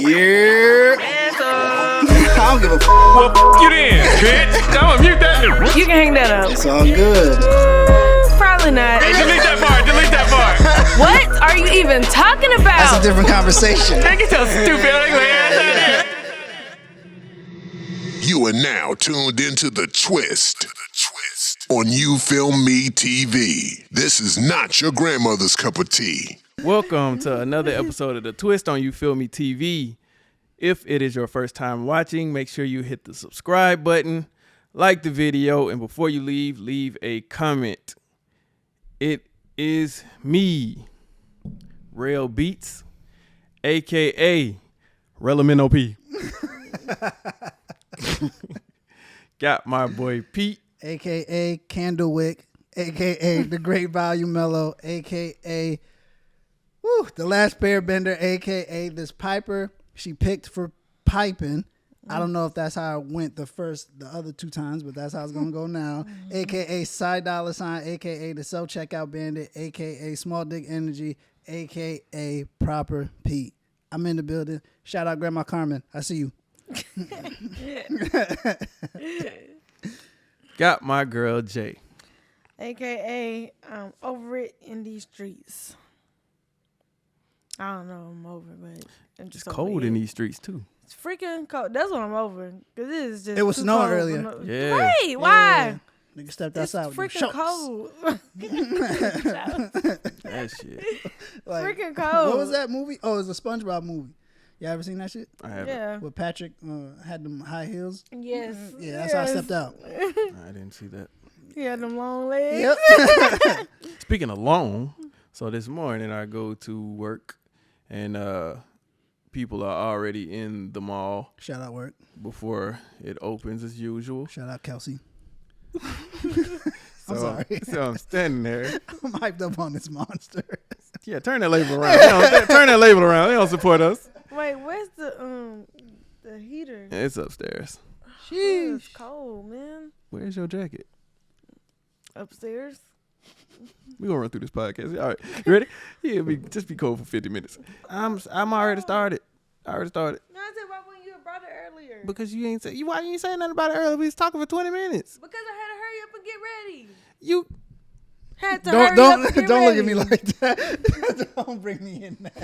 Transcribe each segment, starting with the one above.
Yeah. I don't give a f. Well, you then, bitch. I'm gonna mute that. You can hang that up. It's all good. Probably not. Hey, delete that part. Delete that part. What are you even talking about? That's a different conversation. They get your stupid ugly ass out here. You are now tuned into The Twist on You Film Me TV. This is not your grandmother's cup of tea. Welcome to another episode of The Twist on You Feel Me TV. If it is your first time watching, make sure you hit the subscribe button, like the video, and before you leave a comment. It is me, Rell Beatz, a.k.a. Rellamino. Got my boy Pete, a.k.a. Candlewick, a.k.a. The Great Value Mellow, a.k.a. The Last Airbender, a.k.a. This Piper she picked for piping. I don't know if that's how it went the other two times, but that's how it's going to go now. A.k.a. Side Dollar Sign, a.k.a. The Self-Checkout Bandit, a.k.a. Small Dick Energy, a.k.a. Proper Pete. I'm in the building. Shout out Grandma Carmen. I see you. got my girl Jay, AKA over it in these streets. I don't know, I'm over, but I'm just it's cold in these streets too. It's freaking cold. That's what I'm over. Cause it is just. It was too snowing cold. earlier. Yeah. Right? Why? Yeah. Nigga stepped It's outside with them freaking shorts. cold. That shit. Like, freaking cold. What was that movie? Oh, it was a SpongeBob movie. You ever seen that shit? I haven't. Yeah. Where Patrick had them high heels? Yes. Yeah, that's how I stepped out. I didn't see that. He had them long legs. Yep. Speaking of long, so this morning I go to work and people are already in the mall Shout out work. before it opens as usual. Shout out Kelsey. So, I'm sorry. So I'm standing there. I'm hyped up on this monster. Yeah, turn that label around. Turn that label around. They don't support us. Wait, where's the heater? It's upstairs. Oh, it's cold, man. Where's your jacket? Upstairs. We gonna run through this podcast. All right, you ready? Yeah, just be cold for 50 minutes. I'm already started. I already started. No, I said why when you brought it earlier? Because you ain't say why you ain't saying nothing about it earlier. We was talking for 20 minutes. Because I had to hurry up and get ready. You Had to hurry up and get don't ready. look at me like that. Don't bring me in there. I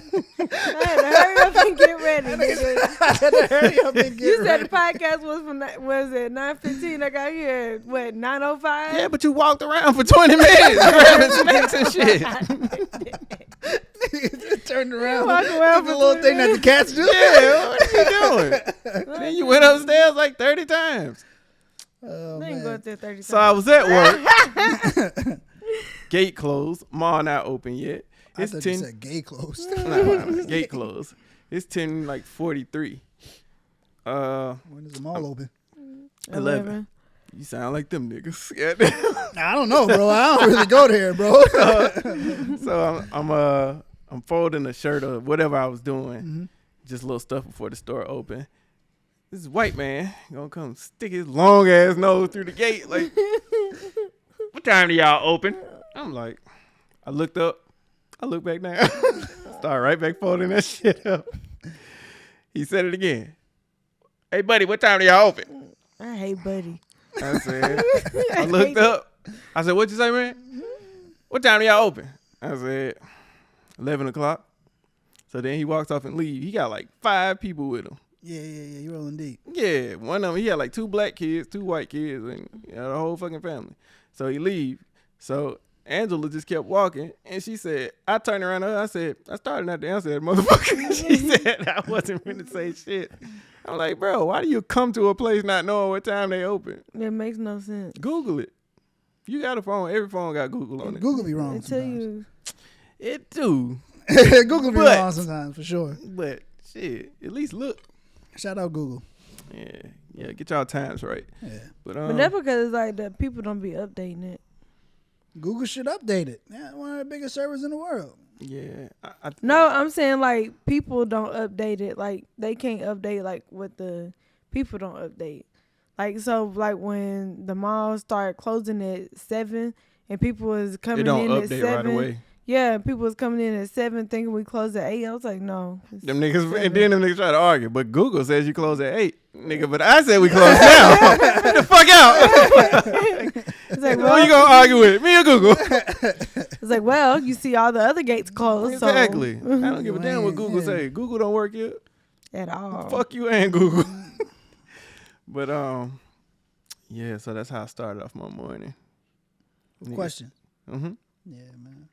had to hurry up and get ready. nigga. I had to hurry up and get You said ready. the podcast was at 9:15. I got here at, what, 9:05? yeah, but you walked around for 20 minutes grabbing snacks and shit. Just turned around. walk around Did the for little 20 thing that the cats do. Yeah, what are you doing? Then you went upstairs like 30 times. Oh, I ain't man. go up there 30 So I was at work. Gate closed. Mall not open yet. I It's thought you 10. said gay closed. Nah, gate closed. It's 10:43. When is the mall open? 11. You sound like them niggas. Yeah. I don't know, bro. I don't really go there, bro. So I'm folding a shirt or whatever I was doing. Just little stuff before the store open. This white man gonna come stick his long ass nose through the gate like, what time do y'all open? I'm like, I looked up, I looked back down, start right back folding that shit up. He said it again. Hey buddy, what time do y'all open? I hate Buddy. I said, I looked up. I said, what you say, man? What time do y'all open? I said, 11 o'clock. So then he walks off and leaves. He got like 5 people with him. Yeah. You rolling deep. Yeah, one of them, he had like 2 black kids, 2 white kids, and the whole fucking family. So he leave. So Angela just kept walking, and she said, I turned around to her, I said, I started not to answer that motherfucker. She said, I wasn't going to say shit. I'm like, bro, why do you come to a place not knowing what time they open? It makes no sense. Google it. You got a phone. Every phone got Google on it. Google be wrong They tell sometimes. you. It do. Google be But- wrong sometimes, for sure. But shit, at least look. Shout out Google. Yeah, get y'all times right. Yeah. But But that's because it's like the people don't be updating it. Google should update it. Yeah, one of the biggest servers in the world. yeah, No, I'm saying like people don't update it. Like they can't update like what the people don't update. Like so, like when the malls start closing at 7 and people was coming it don't in at update 7. right away. Yeah, people was coming in at 7 thinking we closed at 8. I was like, no. Them niggas, and then them niggas try to argue. But Google says you close at 8. Nigga, but I said we close now. Get the fuck out. It's like, Who you gonna argue with? Me or Google? It's like, well, you see all the other gates closed. Exactly. So. I don't give a damn what Google say. Google don't work here. At all. Fuck you and Google. But yeah. So that's how I started off my morning. Nigga. Question. Mm-hmm. Yeah, man.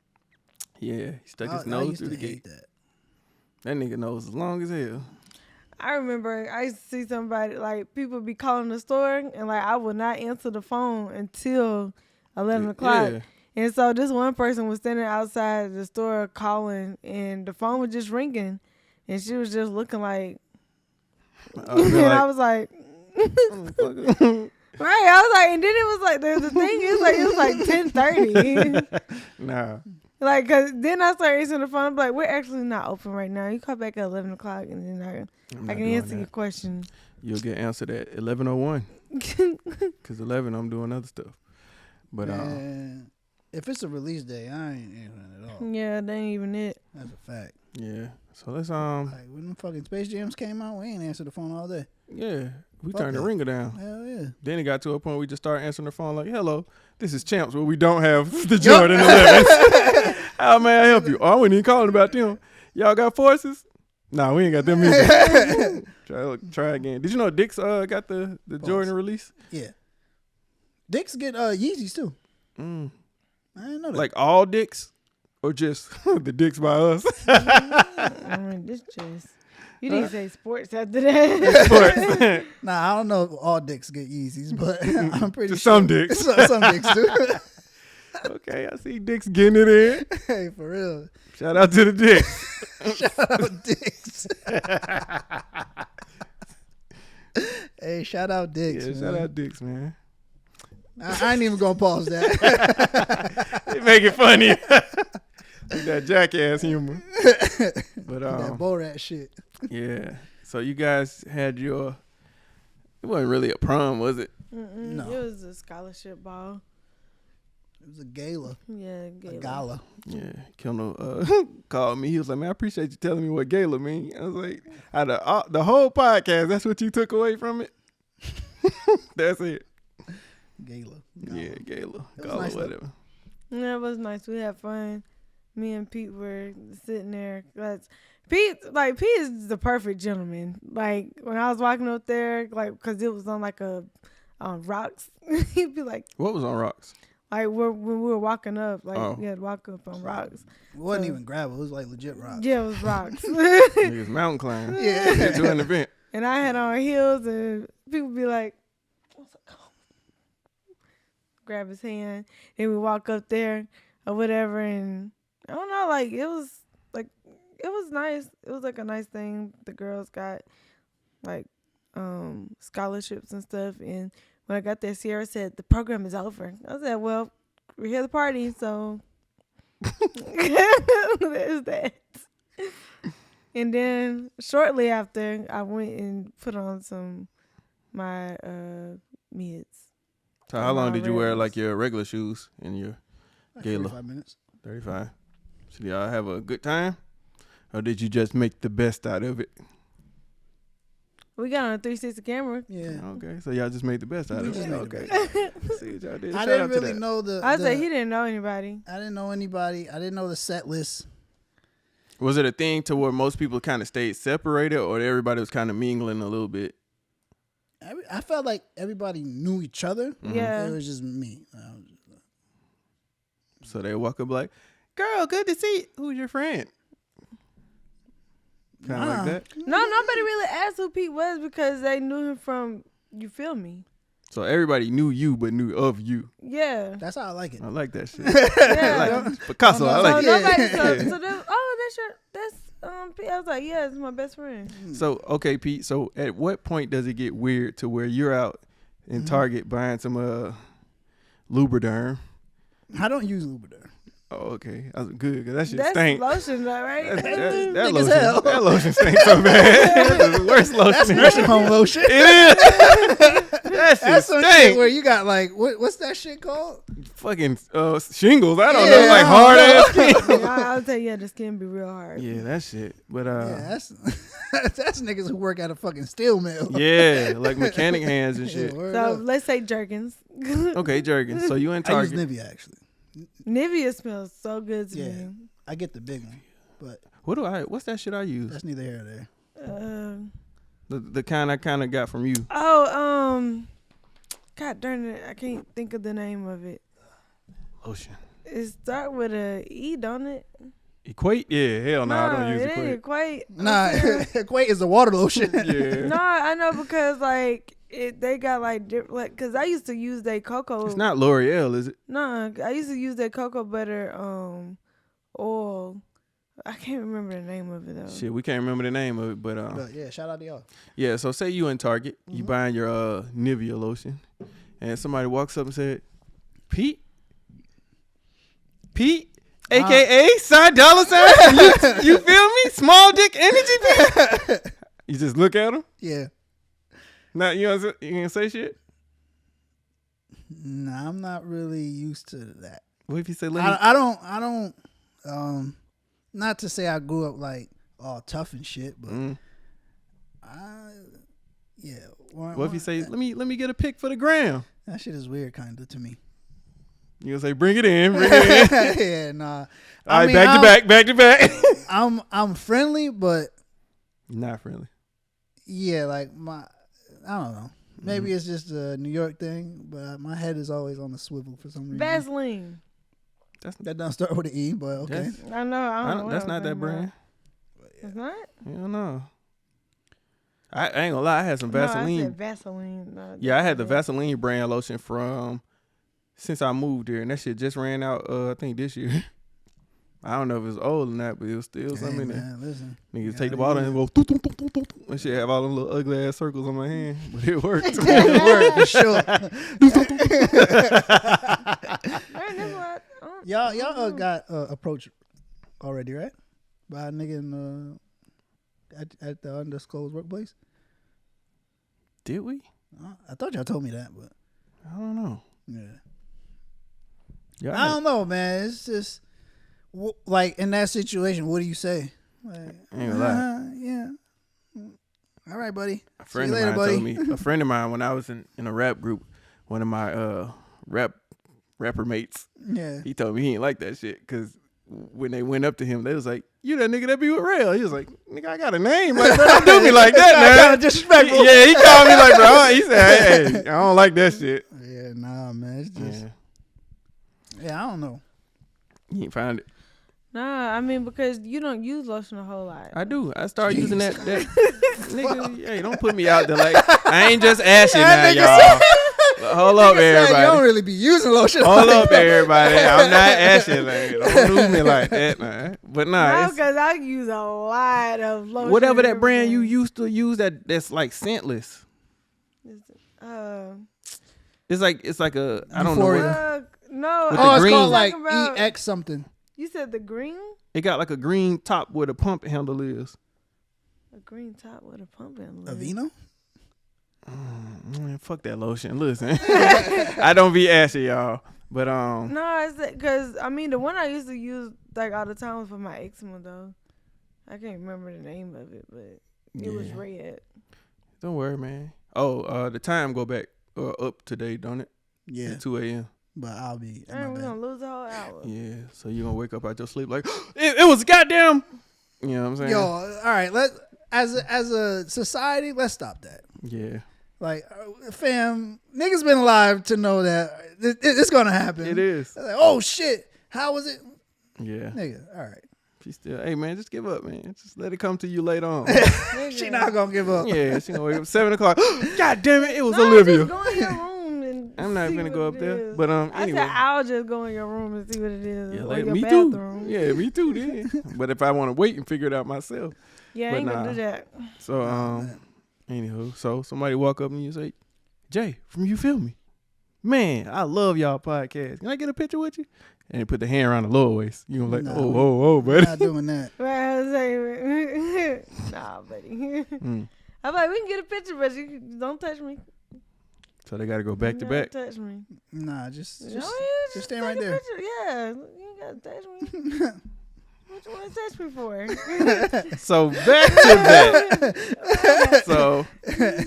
Yeah, he stuck his I nose used through to the hate gate. that. That nigga nose as long as hell. I remember I used to see somebody, like, people be calling the store, and, like, I would not answer the phone until 11 o'clock. Yeah. And so this one person was standing outside the store calling, and the phone was just ringing, and she was just looking like, and I was like, right, I was like, and then it was like, the thing is, like, it was like 10:30. Nah. Like, cause then I started answering the phone. I'm like, we're actually not open right now. You call back at 11 o'clock, and then I can answer your question. You'll get answered at 11:01. Cause 11, I'm doing other stuff. But Man, if it's a release day, I ain't answering at all. Yeah, that ain't even it. That's a fact. yeah. So let's Like when them fucking Space Jams came out, we ain't answered the phone all day. yeah, we Fuck turned the that. ringer down. Hell yeah. Then it got to a point we just started answering the phone like, "Hello, this is Champs, where we don't have the Jordan 11s. How may I help you? Oh, I wasn't even calling about them. Y'all got forces? Nah, we ain't got them either. Try again. Did you know Dick's got the Jordan release? Yeah. Dicks get Yeezys too. Mm. I didn't know that. Like all Dicks, or just the Dicks by us? I mean, this just, you didn't say sports after that. Sports. Nah, I don't know if all dicks get Yeezys, but I'm pretty Just sure. some dicks. Some dicks do. Okay, I see Dicks getting it in. Hey, for real. Shout out to the Dicks. Shout out dicks. Hey, shout out dicks. Yeah, man. shout out Dicks, man. I ain't even gonna pause that. They make it funny. With that jackass humor. But That Borat shit. yeah. So you guys had your. It wasn't really a prom, was it? No. It was a scholarship ball. It was a gala. Yeah, A gala. Yeah. Kendall called me. He was like, "Man, I appreciate you telling me what gala mean." I was like, "Out of the whole podcast, that's what you took away from it." That's it. Gala. Yeah, gala, It was gala, nice, though. whatever. Yeah, it was nice. We had fun. Me and Pete were sitting there. Pete is the perfect gentleman. Like, when I was walking up there, like, because it was on, like, rocks, he'd be like, What was on rocks? like, when we were walking up, like, Oh. we had to walk up on rocks. It wasn't even gravel. It was like legit rock. Yeah, it was rocks. Niggas mountain climb. Yeah. Get to an event. And I had on heels, and people be like, grab his hand, and we walk up there or whatever, and I don't know, like, it was nice. It was like a nice thing. The girls got like scholarships and stuff, and when I got there, Sierra said the program is over. I said, well, we're here to party, so there's that. And then shortly after, I went and put on my mids. So how long did you wear Reds. like your regular shoes in your Like gala? 45 minutes. 35. So did y'all have a good time? Or did you just make the best out of it? We got on a 360 camera. Yeah. Okay, so y'all just made the best out We of just it. made the Okay. See what y'all did. I Shout didn't out to really that. know the. I said the- he didn't know anybody. I didn't know anybody. I didn't know the set list. Was it a thing to where most people kind of stayed separated, or everybody was kind of mingling a little bit? I felt like everybody knew each other. Mm-hmm. Yeah. It was just me. So they walk up like, "Girl, good to see you. Who's your friend?" Kind of Nah. like that. No, nobody really asked who Pete was because they knew him from, you feel me? So everybody knew you, but knew of you. Yeah. That's how I like it. I like that shit. Yeah. I like it. Picasso. I So like it. nobody, Yeah. so that's Pete. I was like, yeah, it's my best friend. So, okay, Pete. So, at what point does it get weird to where you're out in Target buying some Lubriderm? I don't use Lubriderm. Oh, okay. That was good because that shit That's stink. lotion, though, right? That Thick as lotion, hell. that lotion stinks so bad. That's just worst lotion. That's nursing home lotion. It is. That shit That's some stink. shit where you got like what's that shit called? Fucking shingles. I don't Yeah, know, like I hard don't ass skin. I'll tell you, the skin be real hard. Yeah, that shit. But Yeah, that's niggas who work at a fucking steel mill. yeah, like mechanic hands and Yeah, shit. word So up. let's say Jergens. Okay, Jergens. So you in I use Target? Nivea actually. Nivea smells so good to Yeah. me. I get the big one, but What's that shit I use? that's neither here nor there. The kind I kind of got from you. God darn it, I can't think of the name of it. Lotion. It start with a E, don't it? Equate? Yeah, hell no, I don't use it Equate. ain't quite. Nah, Equate is the water lotion. Yeah. No, I know because like they got like different. Cause I used to use their cocoa. It's not L'Oreal, is it? No, I used to use their cocoa butter oil. I can't remember the name of it though. Shit, we can't remember the name of it, but But yeah, shout out to y'all. yeah. So say you in Target, you buying your Nivea lotion, and somebody walks up and said, Pete, aka side dollar sign. You feel me? Small dick energy, Pete. You just look at him. Yeah. Not you gonna say shit. Nah, I'm not really used to that. What if you say, I don't. Not to say I grew up like all tough and shit, but yeah. What if you say, let me get a pic for the gram? That shit is weird, kind of to me. You gonna say, bring it in, bring it in. Yeah, nah. All right, back to back. I'm friendly, but Not friendly. yeah, like I don't know. Maybe it's just a New York thing, but my head is always on the swivel for some reason. Vaseline. That doesn't start with an E, but okay. I know. I don't know. That's not that brand. It's not. Hell no. I ain't gonna lie. I had some No, I Vaseline. said Vaseline. No, Yeah, I had the Vaseline brand lotion from since I moved here, and that shit just ran out. I think this year. I don't know if it's old or not, but it was still something in there. Man, listen. Niggas Yeah, take the bottle and go doo, doo, doo, doo, doo, doo, and shit have all them little ugly ass circles on my hand, but it worked. It worked for sure. Y'all got approached already, right? By a nigga in at the undisclosed workplace. Did we? I thought y'all told me that, but I don't know. yeah. Yeah, I don't know, man. It's just like in that situation, what do you say? Like, ain't gonna lie. Yeah. All right, buddy. A friend See of you later, mine buddy. told me. A friend of mine, when I was in a rap group, one of my rapper mates, Yeah. he told me he ain't like that shit because when they went up to him, they was like, "You that nigga that be with Rell?" He was like, "Nigga, I got a name. Like, bro, don't do me like that, man." Kinda disrespectful. Yeah, he called me like, bro. He said, "Hey, I don't like that shit." Yeah, nah, man. It's just Yeah, I don't know. you ain't find it. Nah, I mean because you don't use lotion a whole lot. I do. I started using that nigga. Hey, don't put me out there like I ain't just ashy now, y'all. Hold up, Nigga said everybody. You don't really be using lotion. Hold like up, that. everybody. I'm not ashy. Like, don't lose me like that, man. But nah, No, it's, because I use a lot of lotion. whatever that brand you used to use that's like scentless. It's like a I don't know. Euphoria. No. With Oh, the it's green. called like Talking about- EX something. You said the green? It got like a green top where the pump handle is. A green top with a pump in it. Aveeno? Man, fuck that lotion. Listen, I don't be ashy, y'all. But No, it's because I mean the one I used to use like all the time was for my eczema though. I can't remember the name of it, but it was Yeah. red. Don't worry, man. Oh, the time go back up today, don't it? Yeah, At 2 a.m. but I'll be. in my And we're bed. gonna lose a whole hour. Yeah, so you gonna wake up out your sleep like it was goddamn. You know what I'm saying? Yo, all right. As a society, let's stop that. Yeah, Like, fam, niggas been alive to know that it's gonna happen. it is. Like, oh shit, how was it, Yeah, nigga? All right, she still. Hey man, just give up, man. Just let it come to you later on. she not gonna give up. Yeah, she gonna wake up 7 o'clock. God damn it, it was No, Olivia. just go in your room and I'm not see gonna what go up it there. is. But I anyway. said I'll just go in your room and see what it is. Yeah, or like, your me bathroom. too. Yeah, me too. Then. But if I want to wait and figure it out myself, Yeah, I But ain't gonna nah. do that. so anywho, so somebody walk up and you say, "Jay, from You Feel Me, man, I love y'all podcast. Can I get a picture with you?" And they put the hand around the lower waist. You gonna like, Nah, oh, We're buddy. not doing that. Well, I was like, nah, buddy. I'm like, we can get a picture, but you don't touch me. So they got to go back to back. Touch me. Nah, just Just stand take right a there. picture. Yeah, you ain't gotta touch me. What you want to touch me for? So back to that. So,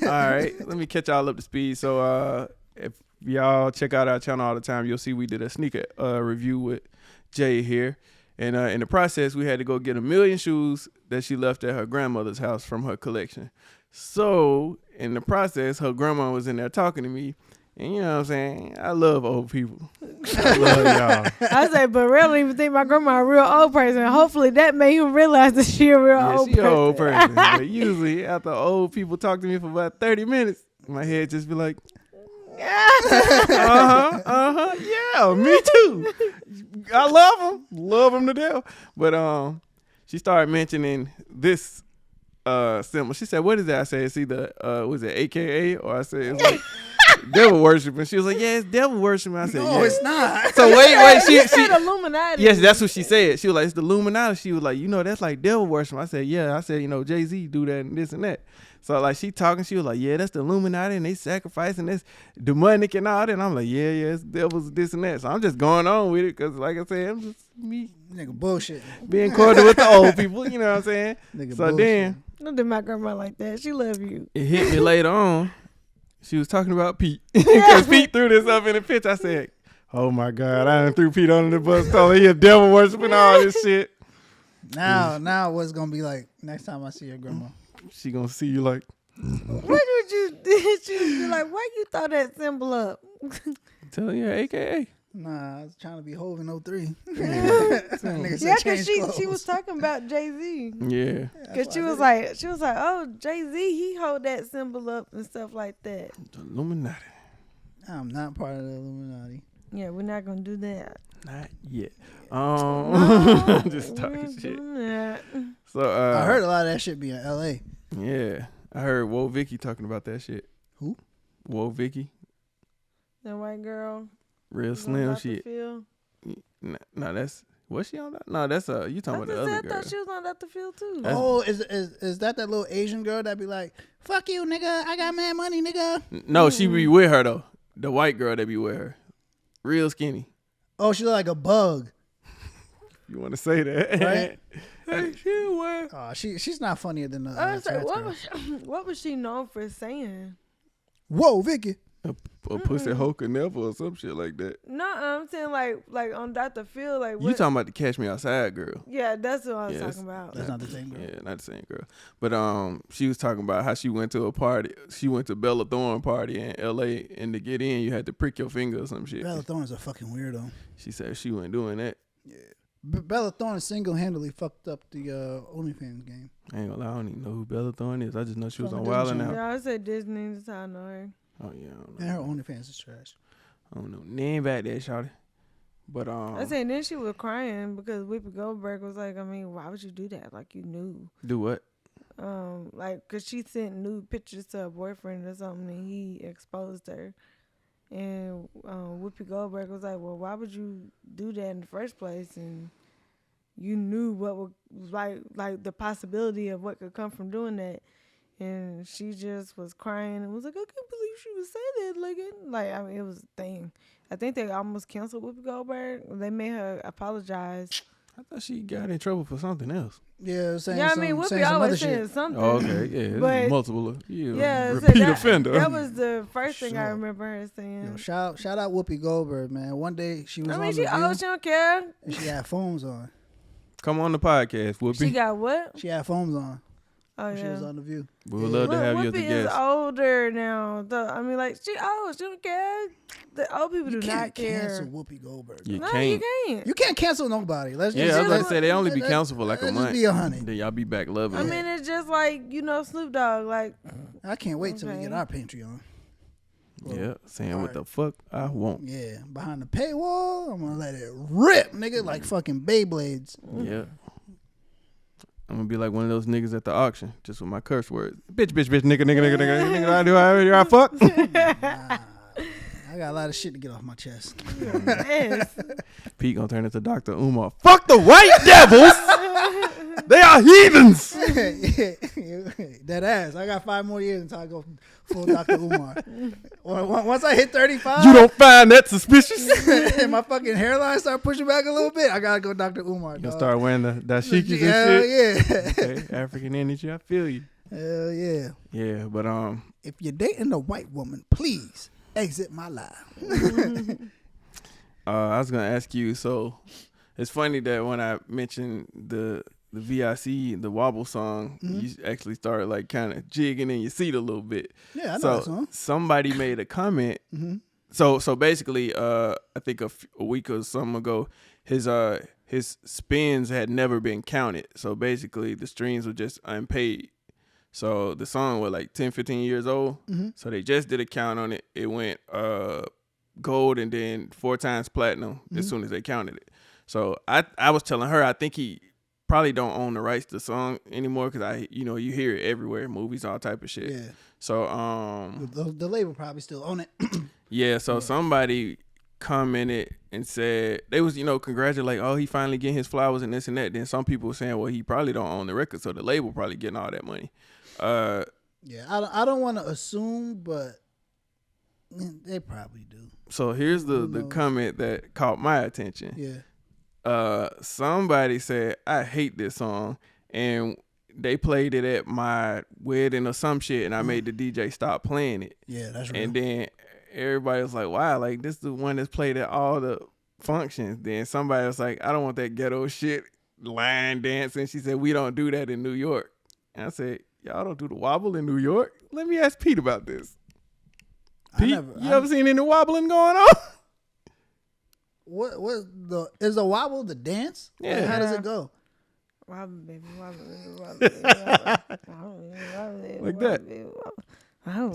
all right, let me catch y'all up to speed. So, if y'all check out our channel all the time, you'll see we did a sneaker review with Jay here. And in the process, we had to go get 1 million shoes that she left at her grandmother's house from her collection. So, in the process, her grandma was in there talking to me. And you know what I'm saying? I love old people. I love y'all. I say, but Rell don't even think my grandma a real old person. Hopefully that made him realize that she a real old She person. an old person. But usually, after old people talk to me for about 30 minutes, my head just be like, yeah, me too. I love them to death. But she started mentioning this symbol. She said, "What is that?" I said, "It's either was it AKA or I said it's like devil worship." And she was like, "Yeah, it's devil worship." I said, No, "Yeah, it's not. So wait, she said Illuminati. yes, that's what she said. She was like, "It's the Illuminati." She was like, "That's like devil worship." I said, "Yeah." I said, Jay-Z do that and this and that. So like she talking, she was like, "Yeah, that's the Illuminati and they sacrificing this demonic and all that." And I'm like, yeah, it's devils this and that. So I'm just going on with it because, like I said, I'm just me Nigga bullshit. being cordial with the old people. You know what I'm saying? Nigga So bullshit. then Don't do my grandma like that. She love you. it hit me later on. She was talking about Pete because Pete threw this up in the pitch. I said, "Oh my God, I done threw Pete under the bus, told he a devil worshiping all this shit." Now what's gonna be like next time I see your grandma? She gonna see you like, What would you did you be like? Why you throw that symbol up? telling you, AKA. Nah, I was trying to be Hov in 03. Yeah. Nigga said Yeah, change cause she clothes. was talking about Jay-Z. Yeah. Cause she was like, oh, Jay-Z, he hold that symbol up and stuff like that. The Illuminati. I'm not part of the Illuminati. Yeah, we're not gonna do that. Not yet. Just We're talking not shit. doing that. So I heard a lot of that shit be in L.A. Yeah, I heard Whoa Vicky talking about that shit. Who? Whoa Vicky, That white girl. real was on slim Dr. shit. Phil. No, that's was she on that? No, that's you talking about the other I girl. thought she was on Dr. Phil too. That's- Oh, is that little Asian girl that be like, "Fuck you, nigga. I got mad money, nigga." No, she be with her though. The white girl that be with her, real skinny. Oh, she look like a bug. You want to say that? Right? Hey, she wear. Oh, she's not funnier than the. I was like, trans girl. what was she known for saying? Whoa, Vicky. A pussy hoe could never or some shit like that. No, I'm saying like on Dr. Phil, like You talking about the Catch Me Outside girl? Yeah, that's what I was Yes. talking about. That's not the same girl. Yeah, not the same girl. But she was talking about how she went to a party. She went to Bella Thorne party in L.A. and to get in, you had to prick your finger or some shit. Bella Thorne's a fucking weirdo. She said she wasn't doing that. Bella Thorne single-handedly fucked up the OnlyFans game. I ain't gonna lie, I don't even know who Bella Thorne is. I just know she was on From Wild Disney 'N Out. Yeah, I said Disney. That's how I know her. Oh yeah, I don't And know. her OnlyFans is trash. I don't know name back there, shawty. But I said then she was crying because Whoopi Goldberg was like, I mean, why would you do that? Like you knew. do what? Like, cause she sent nude pictures to her boyfriend or something, and he exposed her. And Whoopi Goldberg was like, well, why would you do that in the first place? And you knew what was like the possibility of what could come from doing that. And she just was crying and was like, I can't believe she would say that. Like I mean, it was a thing. I think they almost canceled Whoopi Goldberg. They made her apologize. I thought she got in trouble for something else. Yeah, saying Yeah, I some, mean, saying Whoopi some other always shit. saying something. Oh, okay, yeah, But- it's multiple. Yeah, so repeat that, offender. That was the first thing I Sure. remember her saying. Yo, shout out Whoopi Goldberg, man. One day she was I on mean, the she View she don't care. and she had foams on. Come on the podcast, Whoopi. She got what? She had foams on. Oh when She was yeah. on the View. We would love to have you as a Whoopi is guest. older now. I mean, like she old. She don't care. The old people You do can't not care. cancel Whoopi Goldberg. You No, can't. you can't. You can't cancel nobody. Let's Yeah, just I was about to just- say they only be let- canceled for like a let's month. Just be 100. Then y'all be back loving I it. mean, it's just like Snoop Dogg. Like I can't wait till we Okay. get our Patreon. Yeah, saying what alright. the fuck I want. Yeah, behind the paywall, I'm gonna let it rip, nigga, like fucking Beyblades. Yeah. I'm gonna be like one of those niggas at the auction, just with my curse words. Bitch, nigga, I do, I fuck. Nah, I got a lot of shit to get off my chest. yes. Pete gonna turn into Dr. Umar. Fuck the white devils! They are heathens! Dead ass. I got 5 more years until I go full Dr. Umar. Once I hit 35, You don't find that suspicious? and my fucking hairline start pushing back a little bit, I gotta go Dr. Umar. You'll start wearing the dashikis Hell and shit. yeah. Okay, African energy. I feel you. Hell yeah. Yeah, but If you're dating a white woman, please exit my life. I was gonna ask you. So it's funny that when I mentioned the VIC, the Wobble song, you actually started like kind of jigging in your seat a little bit. Yeah, I know that song. Somebody made a comment. So basically, I think a week or something ago, his spins had never been counted. So basically, the streams were just unpaid. So the song was like 10, 15 years old. So they just did a count on it. It went gold and then 4 times platinum as soon as they counted it. So I was telling her, I think he probably don't own the rights to the song anymore because you hear it everywhere, movies, all type of shit. Yeah. So the label probably still own it. yeah. So somebody commented and said they was congratulate, oh, he finally getting his flowers and this and that. Then some people were saying, well, he probably don't own the record, so the label probably getting all that money. Yeah, I don't want to assume, but they probably do. So here's the comment that caught my attention. Yeah. Somebody said, I hate this song, and they played it at my wedding or some shit, and I made the DJ stop playing it. Yeah, that's right. And then everybody was like, wow, like this is the one that's played at all the functions. Then somebody was like, I don't want that ghetto shit, line dancing. She said, we don't do that in New York. And I said, y'all don't do the wobble in New York? Let me ask Pete about this. Pete, you ever seen any wobbling going on? Is the wobble the dance? Yeah. Like, how does it go? Wobble, baby, wobble, baby, wobble, Like that. Oh,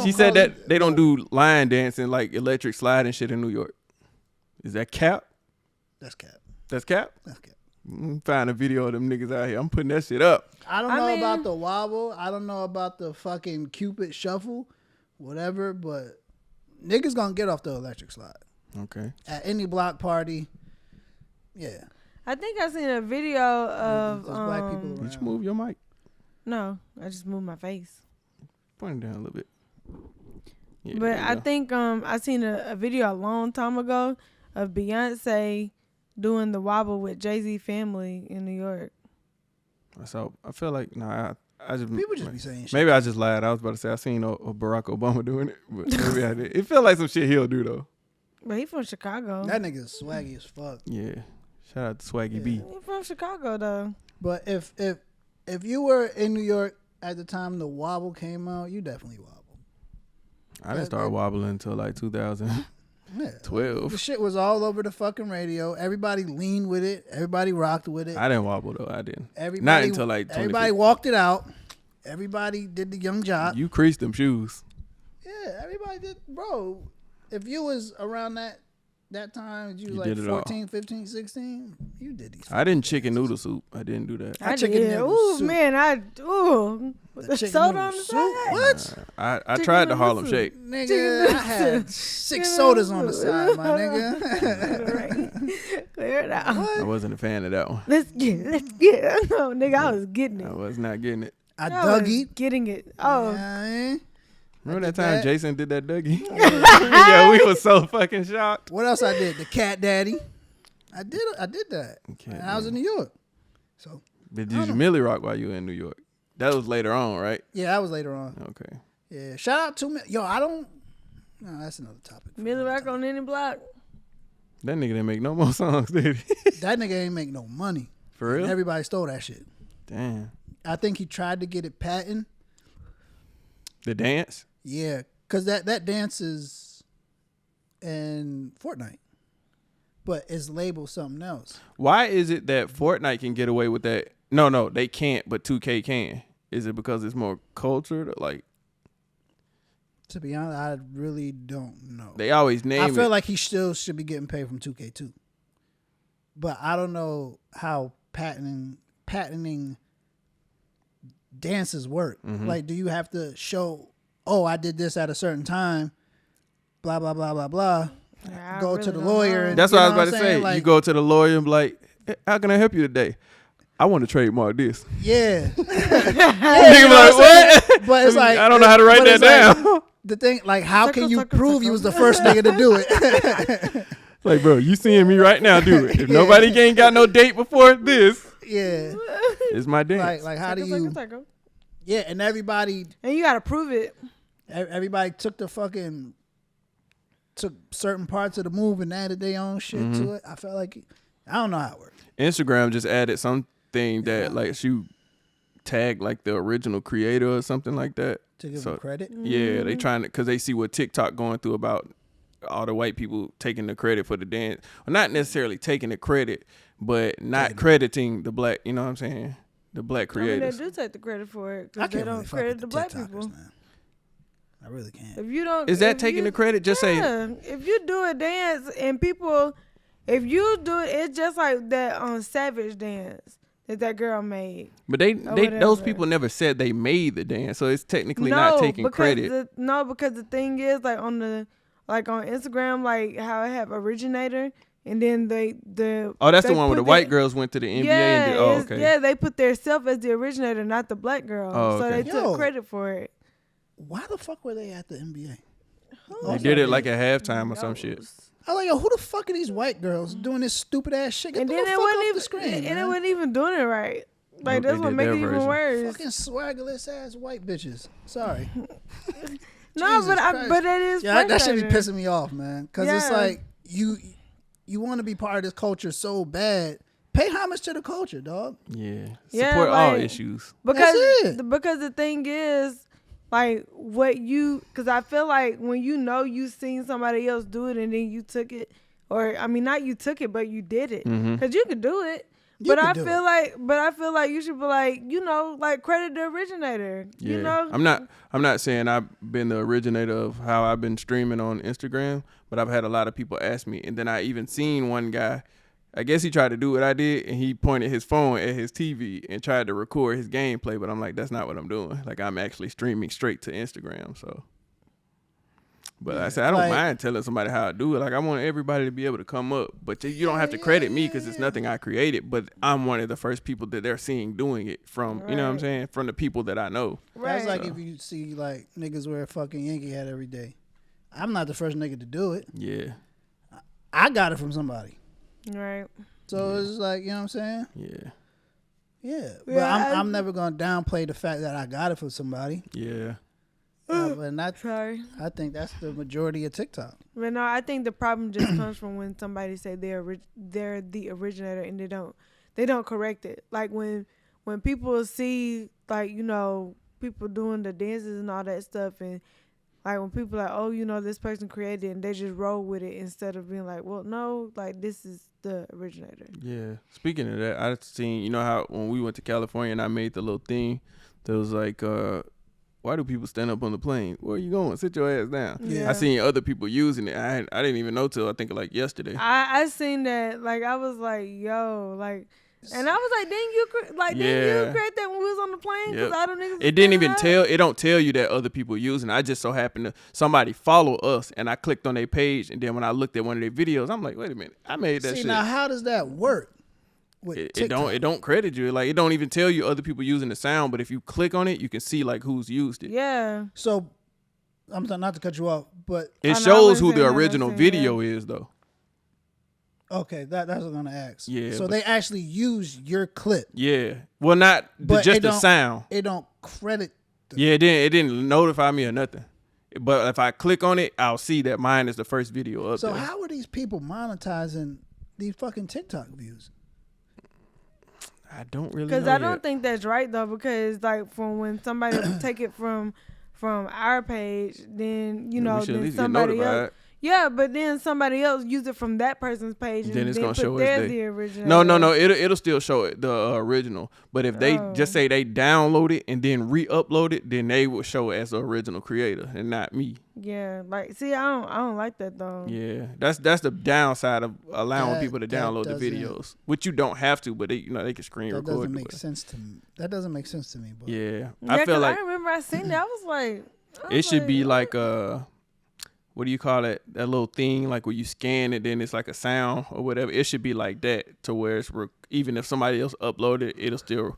She said that they don't do line dancing like electric slide and shit in New York. Is that cap? That's cap. That's cap? That's cap. Find a video of them niggas out here. I'm putting that shit up. I don't know about the wobble. I don't know about the fucking Cupid shuffle, whatever, but niggas gonna get off the electric slide. Okay. At any block party. Yeah. I think I seen a video of There's black people around. Did you move your mic? No, I just moved my face. Point it down a little bit. Yeah, But I think I seen a video a long time ago of Beyonce doing the wobble with Jay-Z family in New York. So I feel like I just People just be saying shit. maybe I just lied. I was about to say I seen Barack Obama doing it, but maybe I did. It felt like some shit he'll do though. But he from Chicago. That nigga's swaggy as fuck. Yeah. Shout out to Swaggy B. He from Chicago though. But if you were in New York at the time the wobble came out, you definitely wobble. I didn't start wobbling until like 2012. Yeah. The shit was all over the fucking radio. Everybody leaned with it. Everybody rocked with it. I didn't wobble though. I didn't. Not Everybody, until like 20. everybody walked it out. Everybody did the young job. You creased them shoes. Yeah, everybody did. Bro, if you was around that time, you was did like it all. 14, 15, 16, you did these. I didn't chicken noodle soup. I didn't do that. I I chicken did. noodle Ooh soup. man, with the chicken soda noodle on the soup? side. What? I Chicken tried the noodle Harlem soup. Shake. Nigga, I had 6 sodas on the side, my nigga. Right. Clear it out. I wasn't a fan of that one. Let's get it. No, nigga, I was getting it. I was not getting it. I I dug was it. getting it. Oh, Yeah, Remember I that did time that. Jason did that Dougie? Yeah, we was so fucking shocked. What else I did? The Cat Daddy. I did that. Cat And I was in New York. So But did you Millie Rock while you were in New York? That was later on, right? yeah, that was later on. Okay. Yeah, shout out to me. Yo, I don't. No, that's another topic. for Millie another Rock time. on any block. That nigga didn't make no more songs, did he? That nigga ain't make no money. For real? Everybody stole that shit. Damn. I think he tried to get it patent. The dance? Yeah, because that dance is in Fortnite, but it's labeled something else. Why is it that Fortnite can get away with that? No, they can't, but 2K can. Is it because it's more cultured? Like, To be honest, I really don't know. they always name I it. feel like he still should be getting paid from 2K2. But I don't know how patenting dances work. Mm-hmm. Like, do you have to show, oh, I did this at a certain time, blah, blah, blah, blah, blah. Yeah, I Go really to the don't lawyer know. and- That's you what I know was what about I'm to say. saying? Like- You go to the lawyer and be like, "Hey, how can I help you today?" I want to trademark this. Yeah. Nigga be like, what? But it's like I don't know how to write that down. Like, the thing, like, how can you Suckle, prove suckle. you was the first nigga to do it? Like, bro, you seeing me right now do it. If nobody ain't got no date before this, Yeah. it's my dance. Like how do you? Yeah, and everybody. And you gotta prove it. Everybody took certain parts of the move and added their own shit to it. I felt like I don't know how it works. Instagram just added something that like you tag like the original creator or something like that. To give them credit. Yeah, they trying to, because they see what TikTok going through about all the white people taking the credit for the dance. Well, not necessarily taking the credit, but not crediting the black, you know what I'm saying? The black creators. I mean, they do take the credit for it I because they can't really don't fuck credit with the the black TikTokers, people. man. I really can't. If you don't, Is that if taking you- the credit? Just say, Yeah, if you do a dance and people, if you do it, it's just like that on Savage dance that girl made. but they those whatever. people never said they made the dance, so it's technically not taking credit. Because the thing is, like on Instagram, like how I have originator, and then Oh, that's they the one where put the white girls went to the NBA and did. Oh, okay. Yeah, they put their self as the originator, not the black girl. Oh, So okay. they Yo. took credit for it. Why the fuck were they at the NBA? They did it like at halftime or some shit. I was like, yo, who the fuck are these white girls doing this stupid ass shit? Get And the then fuck it off wasn't the even, screen, and man. it wasn't even doing it right. Like Nope, that's they what did makes their it even version. worse. Fucking swaggerless ass white bitches. Sorry. No, Jesus Christ. but it is. Yeah, that should be frustrating. pissing me off, man. Because it's Yeah. like you want to be part of this culture so bad. Pay homage to the culture, dog. Yeah. Yeah, Support all like- issues. Because it. because the thing is, like because I feel like when you seen somebody else do it and then you took it, or I mean not you took it but you did it because you could do it. You But could I do feel it. like you should be like like credit the originator. Yeah. You know, I'm not saying I've been the originator of how I've been streaming on Instagram, but I've had a lot of people ask me, and then I even seen one guy. I guess he tried to do what I did, and he pointed his phone at his TV and tried to record his gameplay. But I'm like, that's not what I'm doing. Like, I'm actually streaming straight to Instagram. So, but I said I don't Like- mind telling somebody how to do it. Like, I want everybody to be able to come up, but you don't have to credit me because it's nothing I created. But I'm one of the first people that they're seeing doing it from. You know what I'm Right. saying? From the people that I know. That's like Right. if you see like niggas wear a fucking Yankee hat every day. I'm not the first nigga to do it. Yeah, I got it from somebody. right. So it's like, you know what I'm saying? yeah, Yeah. But Yeah, I'm never gonna downplay the fact that I got it from somebody. yeah. And that's Sorry. I think that's the majority of TikTok. But no, I think the problem just comes from when somebody say they're the originator and they don't correct it. Like when people see like people doing the dances and all that stuff, and like when people like, oh, this person created it, and they just roll with it instead of being like, well, no, like this is the originator. Yeah. Speaking of that, I seen, how when we went to California and I made the little thing that was like, why do people stand up on the plane? Where are you going? Sit your ass down. Yeah. I seen other people using it. I didn't even know till I think like yesterday. I seen that. Like I was like, yo, like. And I was like, didn't you create that when we was on the plane? Because Yep. I don't niggas. It didn't even tell. it don't tell you that other people using it. I just so happened to somebody follow us and I clicked on their page, and then when I looked at one of their videos, I'm like, wait a minute, I made that See, shit. now how does that work with It TikTok? don't credit you. Like, it don't even tell you other people using the sound, but if you click on it, you can see like who's used it. Yeah. So I'm not to cut you off, but It I know, shows I who the understand, I original understand, video is though. okay, that's what I'm gonna ask. Yeah, So but- they actually use your clip. Yeah. Well, not But just it the don't- sound. It don't credit. Yeah, it didn't notify me or nothing. But if I click on it, I'll see that mine is the first video up So there. how are these people monetizing these fucking TikTok views? I don't really know. Because I don't yet. think that's right though. Because like from when somebody take it from our page, then We should at then least get somebody notified. else. Yeah, but then somebody else use it from that person's page, and Then it's gonna put show us theirs they- the original. No. It'll still show it the original. But if they just say they download it and then re-upload it, then they will show it as the original creator and not me. Yeah, like see, I don't like that though. Yeah, that's the downside of allowing That- people to that download the doesn't- videos, which you don't have to, but they can screen That record. doesn't the make way. sense to me. That doesn't make sense to me. But Yeah, Yeah, I feel 'cause like I remember I seen that. I was like, it should be like what do you call it? That little thing, like where you scan it, then it's like a sound or whatever. It should be like that to where it's even if somebody else uploaded it, it'll still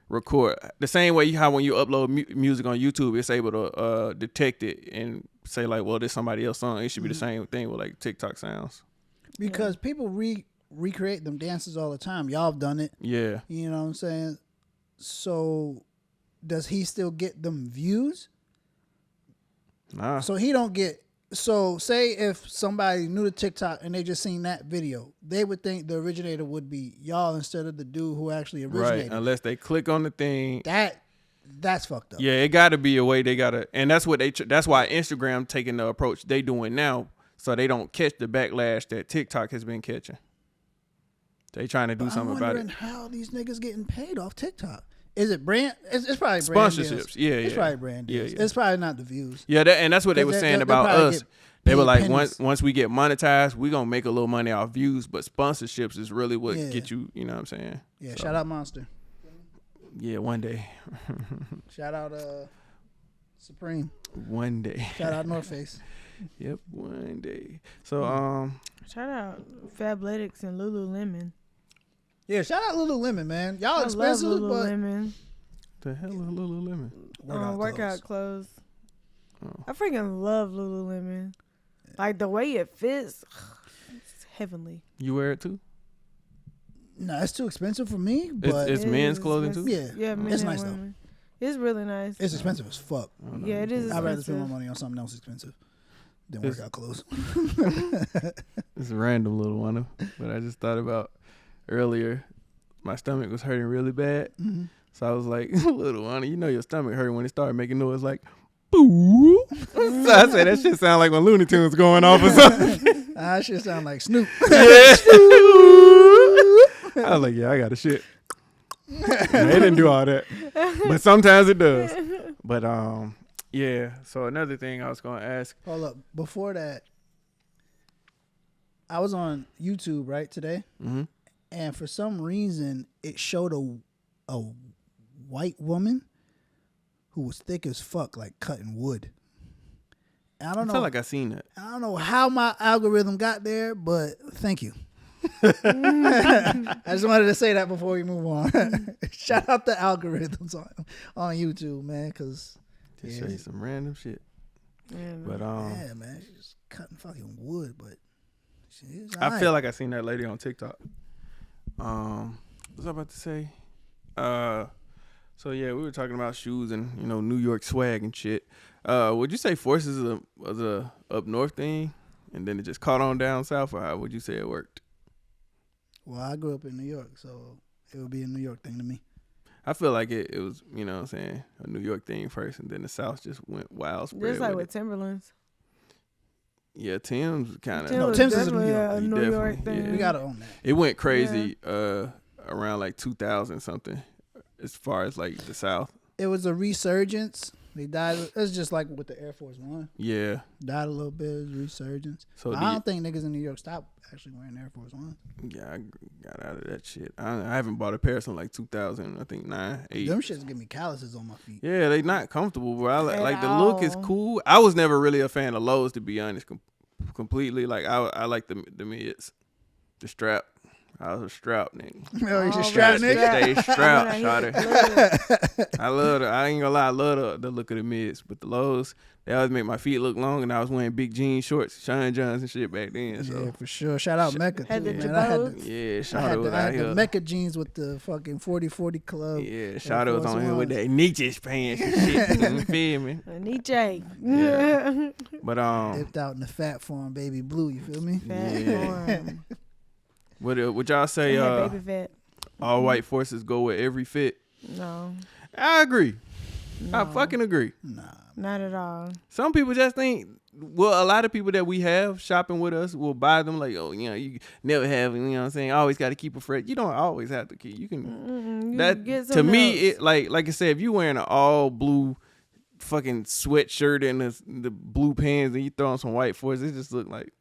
record. The same way how when you upload music on YouTube, it's able to detect it and say like, well, this somebody else's song. It should be the same thing with like TikTok sounds. Because people recreate them dances all the time. Y'all have done it. Yeah. You know what I'm saying? So does he still get them views? Nah. So he don't get. So say if somebody new to TikTok and they just seen that video, they would think the originator would be y'all instead of the dude who actually originated. Right, unless they click on the thing. That's fucked up. Yeah, it got to be a way they got to, and that's what that's why Instagram taking the approach they doing now, so they don't catch the backlash that TikTok has been catching. They trying to do something about it. I'm wondering how these niggas getting paid off TikTok. Is it brand? It's probably Sponsorships. Brand deals. Yeah, It's probably brand deals. Yeah. It's probably not the views. Yeah, and that's what they were saying about us. They were like, pennies. once we get monetized, we gonna make a little money off views, but sponsorships is really what Yeah. get you. You know what I'm saying? Yeah. So, Shout out Monster. Yeah, one day. Shout out Supreme. One day. Shout out North Face. Yep, one day. So Shout out Fabletics and Lululemon. Yeah, shout out Lululemon, man. Y'all I expensive, love but Lululemon. the hell is Lululemon? Workout clothes. Oh. I freaking love Lululemon. Like the way it fits, it's heavenly. You wear it too? No, it's too expensive for me. But It's men's clothing too? yeah, Yeah, men it's and nice women. It's really nice. It's expensive as fuck. Yeah, it is I'd rather spend my expensive. money on something else expensive than It's- workout clothes. It's a random little one, but I just thought about earlier. My stomach was hurting really bad, so I was like, "Little one, you know your stomach hurt when it started making noise like, boo." So I said that shit sound like when Looney Tunes going off or something. That shit sound like Snoop. Yeah. I was like, yeah, I got a shit. They didn't do all that, but sometimes it does. But yeah. So another thing I was gonna ask. Hold up. Before that, I was on YouTube right today, and for some reason it showed a white woman who was thick as fuck, like cutting wood. And I don't know. I feel like I seen that. I don't know how my algorithm got there, but thank you. I just wanted to say that before we move on. Shout out the algorithms on YouTube, man, because Just show you some random shit. Yeah, But yeah, man, she's cutting fucking wood, but she's I feel like I seen that lady on TikTok. What was I about to say? So yeah, we were talking about shoes and New York swag and shit. Would you say Forces was a up north thing, and then it just caught on down south, or how would you say it worked? Well, I grew up in New York, so it would be a New York thing to me. I feel like it was, what I'm saying, a New York thing first, and then the South just went wild spread. just like with with Timberlands. Yeah, Tim's kind of. No, Tim's is a New definitely York. a He New York definitely- thing. yeah. We gotta own that. It went crazy around like 2000 something, as far as like the South. It was a resurgence. They died. It's just like with the Air Force One. Yeah. Died a little bit. It was resurgence. So I don't think niggas in New York stopped actually wearing Air Force One. Yeah, I got out of that shit. I haven't bought a pair since like 2000, I think 9, 8. Them shits give me calluses on my feet. Yeah, they not comfortable, bro. I At like the look is all. cool. I was never really a fan of lows, to be honest, completely. Like I like the mids, the strap. I was a strap nigga. Oh, you Oh, just strap right, nigga. Stay strapped, I shawty. I love it. I ain't gonna lie, I love the look of the mids, but the lows, they always make my feet look long, and I was wearing big jean shorts, Shine Johns and shit back then. So Yeah, for sure. Shout out Mecca too, Had the man. I had Jabos. the, yeah, I Shawty had was the, I out had the here. Mecca jeans with the fucking 40/40 club. Yeah, Air Shawty was Force on here with Ones. that Nietzsche pants and shit. You feel me? Nietzsche. Yeah. But Dipped out in the fat form, baby blue. You feel me? Fat Yeah. form. would y'all say Yeah, baby fat. all white forces go with every fit? No, I agree. I No. fucking agree. not at all. Some people just think. Well, a lot of people that we have shopping with us will buy them like, oh, you never have, what I'm saying, always got to keep a fresh. You don't always have to keep. You can. You That get to something me, else. it like I said, if you wearing an all blue fucking sweatshirt and the blue pants and you throw on some white forces, it just look like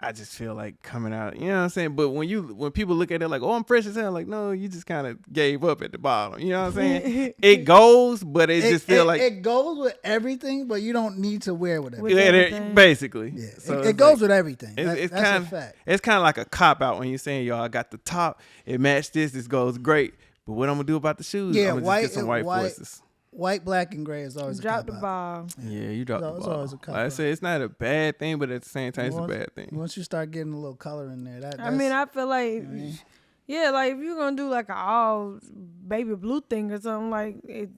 I just feel like coming out, you know what I'm saying? But when people look at it like, oh, I'm fresh as hell, like, no, you just kind of gave up at the bottom. You know what I'm saying? It goes, but it just feel like it goes with everything, but you don't need to wear with everything. Basically. Yeah, so it goes with everything. It's that's kind a fact. It's kind of like a cop out when you're saying, yo, I got the top, it matched this goes great. But what I'm gonna do about the shoes? Yeah, I'm gonna just get some white forces. White, black, and gray is always drop a the cop-out. ball. Yeah, you drop the It's ball. always a Like I cop-out. said, it's not a bad thing, but at the same time, it's a bad thing. Once you start getting a little color in there, I mean, I feel like, yeah, like if you're gonna do like an all baby blue thing or something, like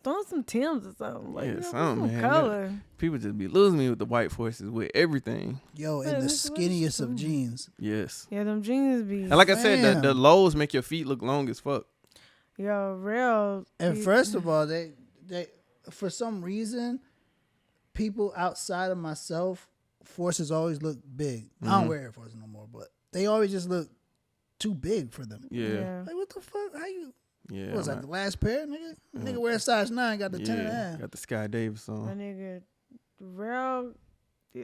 throw some Timbs or something. Like, Yeah, some something, man. color. People just be losing me with the white forces with everything. Yo, Yeah, in the this is what skinniest of jeans. Yes. Yeah, them jeans be. And like I said, Damn. the lows make your feet look long as fuck. Yo, real. And first of all, they for some reason, people outside of myself, forces always look big. I don't wear Air Forces no more, but they always just look too big for them. Yeah. Like, what the fuck? How you? Yeah. What was that, the last pair, nigga? Nigga wear a size 9, got the 10 and a half. Got the Sky Davis My on. nigga, real.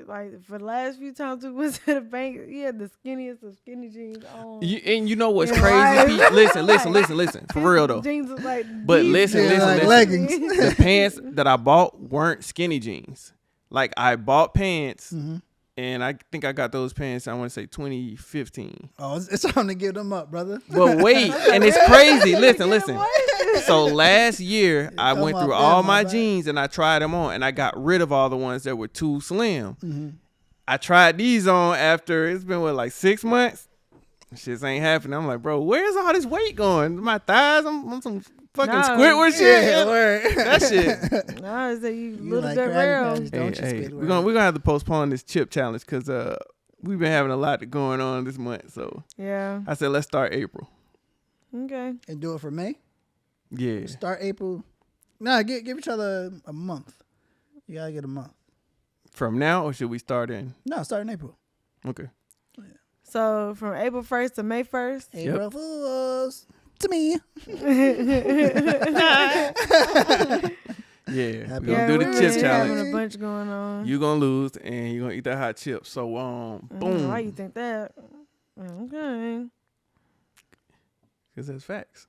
Like for the last few times we went to the bank, he had the skinniest of skinny jeans on. And you know what's Yeah, crazy? right. Listen. For real though. Jeans was like But these listen, jeans. like leggings. The pants that I bought weren't skinny jeans. Like I bought pants, and I think I got those pants. I want to say 2015. Oh, it's time to give them up, brother. But wait, and it's crazy. Listen. So last year I Come went on, through man, all my my bad. jeans and I tried them on, and I got rid of all the ones that were too slim. I tried these on after it's been like 6 months. Shit ain't happening. I'm like, bro, where's all this weight going? My thighs, I'm some fucking Nah, Squidward shit. Yeah, word. That shit. Nah, it's that you You little like bit Krabby real. Patties, don't you, Hey, Squidward? we're gonna have to postpone this chip challenge because we've been having a lot going on this month. So Yeah. I said let's start April. Okay. And do it for May. Yeah. Start April. Nah, give each other a month. You gotta get a month. From now, or should we start in? No, start in April. Okay. So from April 1st to May 1st. April Fools to me. Yeah. Happy We're gonna do the we're chip really challenge. having a bunch going on. You gonna lose and you gonna eat that hot chip. So boom. Why you think that? Okay. Because that's facts.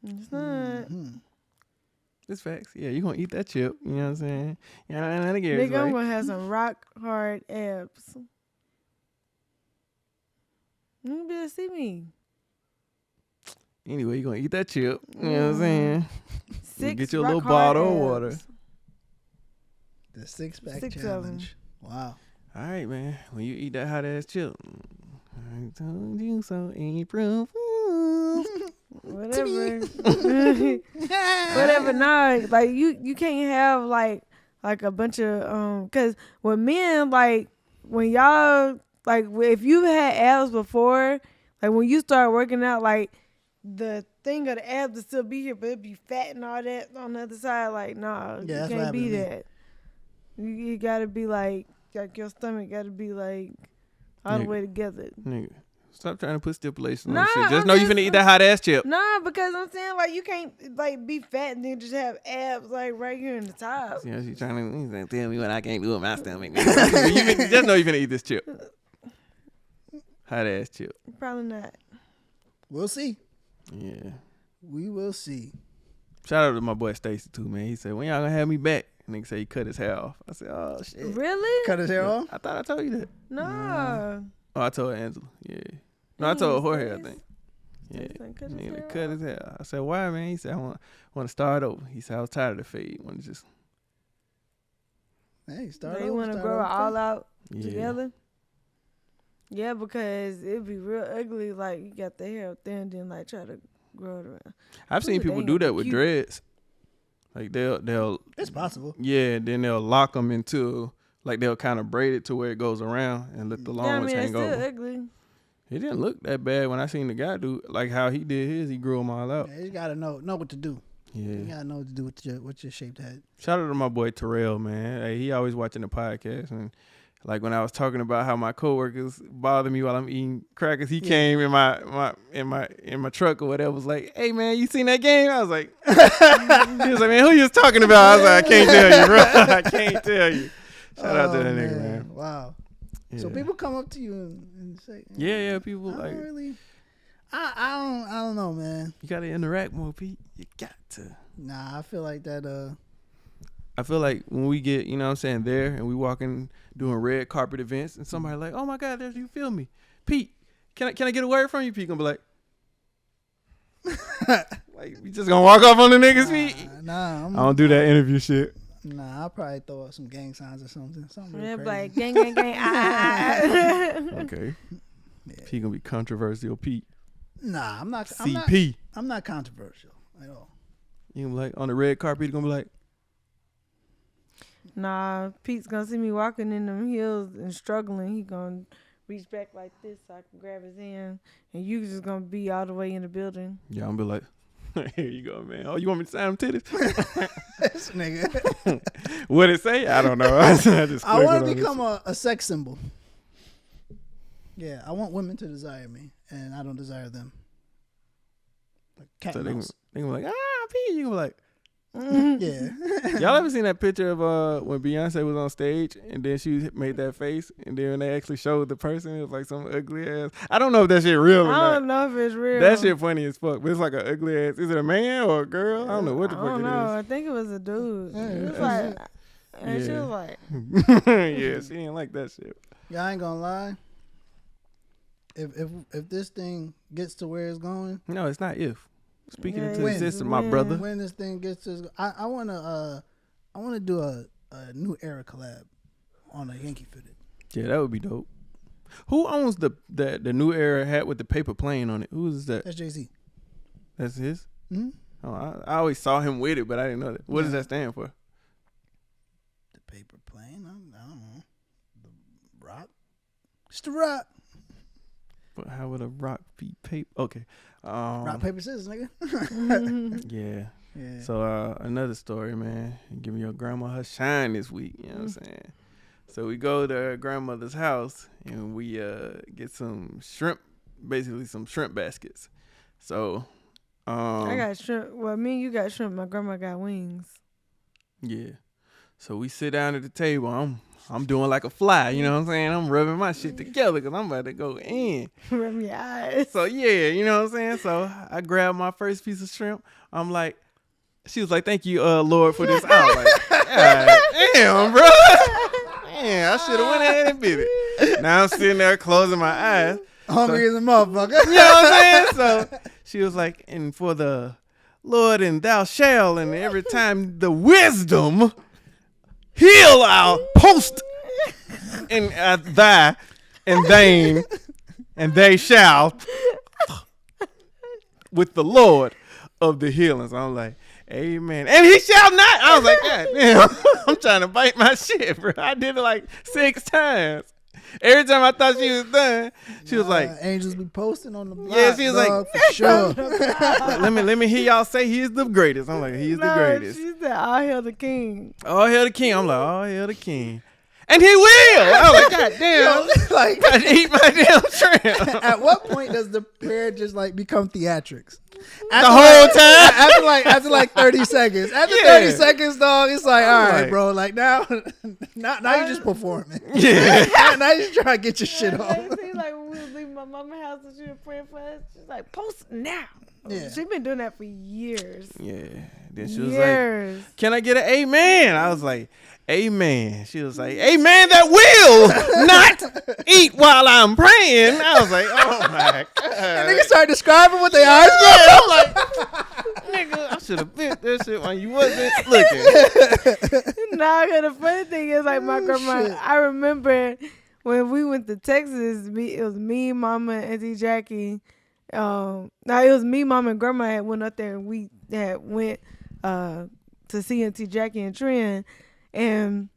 It's not. It's facts. Yeah, you gonna eat that chip. You know what I'm saying? Yeah, and I get Nigga, I'm right. gonna have some rock hard abs. You gonna be able to see me. Anyway, you gonna eat that chip. You know what I'm saying? Six Get you a rock little hard bottle of abs. water. The 6-pack 6 of 'em. challenge. Wow. All right, man. When you eat that hot ass chip, I told you so, April Fools. Whatever. Whatever. Nah, like you can't have like a bunch of cause with men, like when y'all like if you had abs before, like when you start working out, like the thing of the abs will still be here, but it'd be fat and all that on the other side. Like, nah, Yeah, you that's what can't be happened to me. that. You gotta be like your stomach gotta be like all the Nigga. way together. Nigga, stop trying to put stipulations on Nah, shit. Just I'm know you just- finna eat that hot ass chip. Nah, because I'm saying like you can't like be fat and then just have abs like right here in the top. See how she trying to tell me what I can't do with my stomach. Just know you finna eat this chip. Hot ass chip. Probably not. We'll see. Yeah. We will see. Shout out to my boy Stacy too, man. He said, when y'all gonna have me back? Nigga say he cut his hair off. I said, oh shit. Really? Cut his hair off? I thought I told you that. No. Oh, I told Angela. Yeah. No, I told Jorge, I think. Yeah. Stacy cut his Nigga hair cut his hair. I said, why, man? He said, I want to start over. He said, I was tired of the fade. Want to just Hey, start They over. want to start grow over. it all out yeah. together. Yeah, because it'd be real ugly. Like you got the hair up there and then like try to grow it around. I've seen Ooh, people they do gonna that be with cute. dreads. Like they'll It's possible. yeah, then they'll lock them into like they'll kind of braid it to where it goes around and let the long Yeah, I ones mean it's hang still over. ugly. It didn't look that bad when I seen the guy do like how he did his. He grew them all out. Yeah, you gotta know what to do. You Yeah. gotta know what to do with your shaped head. Shout out to my boy Terrell, man. Hey, he always watching the podcast and. Like when I was talking about how my coworkers bother me while I'm eating crackers, he came in my truck or whatever. Was like, "Hey man, you seen that game?" I was like, "He was like, man, who you was talking about?" I was like, "I can't tell you, bro. I can't tell you." Shout out to that nigga, man. Wow. So people come up to you and say, yeah, people I like, don't really. I don't know, man. you gotta interact more, Pete. You got to. Nah, I feel like that. I feel like when we get, you know what I'm saying, there and we walking doing red carpet events and somebody like, oh my God, there's you feel me. Pete, can I get a word from you? Pete gonna be like, like we just gonna walk off on the niggas' feet. Nah, I don't do that interview shit. Nah, I'll probably throw up some gang signs or something. Something Yeah, real like crazy. gang, gang, gang. Okay. Yeah. Pete gonna be controversial. Pete. Nah, I'm not. CP. I'm not controversial at all. You gonna be like on the red carpet, you gonna be like, Nah, Pete's gonna see me walking in them heels and struggling. He gonna reach back like this so I can grab his hand, and you just gonna be all the way in the building. yeah, I'm gonna be like, here you go, man. Oh, you want me to sign them titties? This nigga. What it say? I don't know. I just I want clicked to on become a sex symbol. Yeah, I want women to desire me, and I don't desire them. Like cat this. So and mouse. they gonna be like, Pete. You gonna be like, Yeah. y'all ever seen that picture of when Beyonce was on stage and then she made that face and then when they actually showed the person, it was like some ugly ass. I don't know if that shit real or I not. don't know if it's real. That shit funny as fuck, but it's like an ugly ass. Is it a man or a girl? I don't know what the I fuck don't it know. is. I think it was a dude. Yeah, It was that's like, and she Yeah. was like, Yeah, she ain't like that shit. Yeah, I ain't gonna lie. If this thing gets to where it's going, No, it's not if. Speaking Yeah, into when. existence, my When. brother. when this thing gets to, I wanna do a new era collab on a Yankee fitted. Yeah, that would be dope. Who owns the new era hat with the paper plane on it? Who is that? That's Jay-Z. That's his? Hmm? Oh, I always saw him with it, but I didn't know that. What does Yeah. that stand for? The paper plane. I don't know. The rock. It's the rock. But how would a rock be paper? Okay. Rock paper scissors, nigga. Yeah. Yeah. So another story, man. Giving your grandma her shine this week. You know what I'm saying? So we go to her grandmother's house and we get some shrimp, basically some shrimp baskets. So I got shrimp. Well, me and you got shrimp. My grandma got wings. yeah. So we sit down at the table. I'm doing like a fly, you know what I'm saying? I'm rubbing my shit together because I'm about to go in. Rub your eyes. So yeah, you know what I'm saying? So I grabbed my first piece of shrimp. I'm like, she was like, thank you, Lord, for this. I was like, God damn, bro. Man, I should have went ahead and bit it. Now I'm sitting there closing my eyes. Hungry as a motherfucker. You know what I'm saying? So she was like, and for the Lord and thou shalt, and every time the wisdom heal our post and thy and thine and they shall with the Lord of the healings. I'm like, amen. And he shall not. I was like, God damn, I'm trying to bite my shit, bro. I did it like 6 times. Every time I thought she was done, she was like, angels be posting on the block. Yeah, she was like, dog, for sure. let me hear y'all say he is the greatest. I'm like, he is the greatest. She said, "All hail the king." Oh, hail the king. I'm like, oh, hail the king. And he will. I was like, God damn. Like, I eat my damn shrimp. at what point does the prayer just like become theatrics? The whole time? After like 30 seconds. After Yeah. 30 seconds, dog, it's like, all right, Like- bro. Like now you just performing. Yeah. now you just trying to get your shit off. It seems like when we was leaving my mama's house and she was praying for us, she's like, "Post it now." Yeah. She been doing that for years. Yeah. Then she was like, Years. can I get an amen? I was like, amen. She was like, amen that will not eat while I'm praying. I was like, oh my God. Niggas start describing what they eyes Yeah, I'm like, nigga, I should have bit that shit when you wasn't looking. Nah, 'cause the funny thing is, like, my grandma, shit. I remember when we went to Texas, it was me, mama, and Auntie Jackie. No, it was me, mama, and grandma had went up there, and we had went to see Auntie Jackie and Trin. And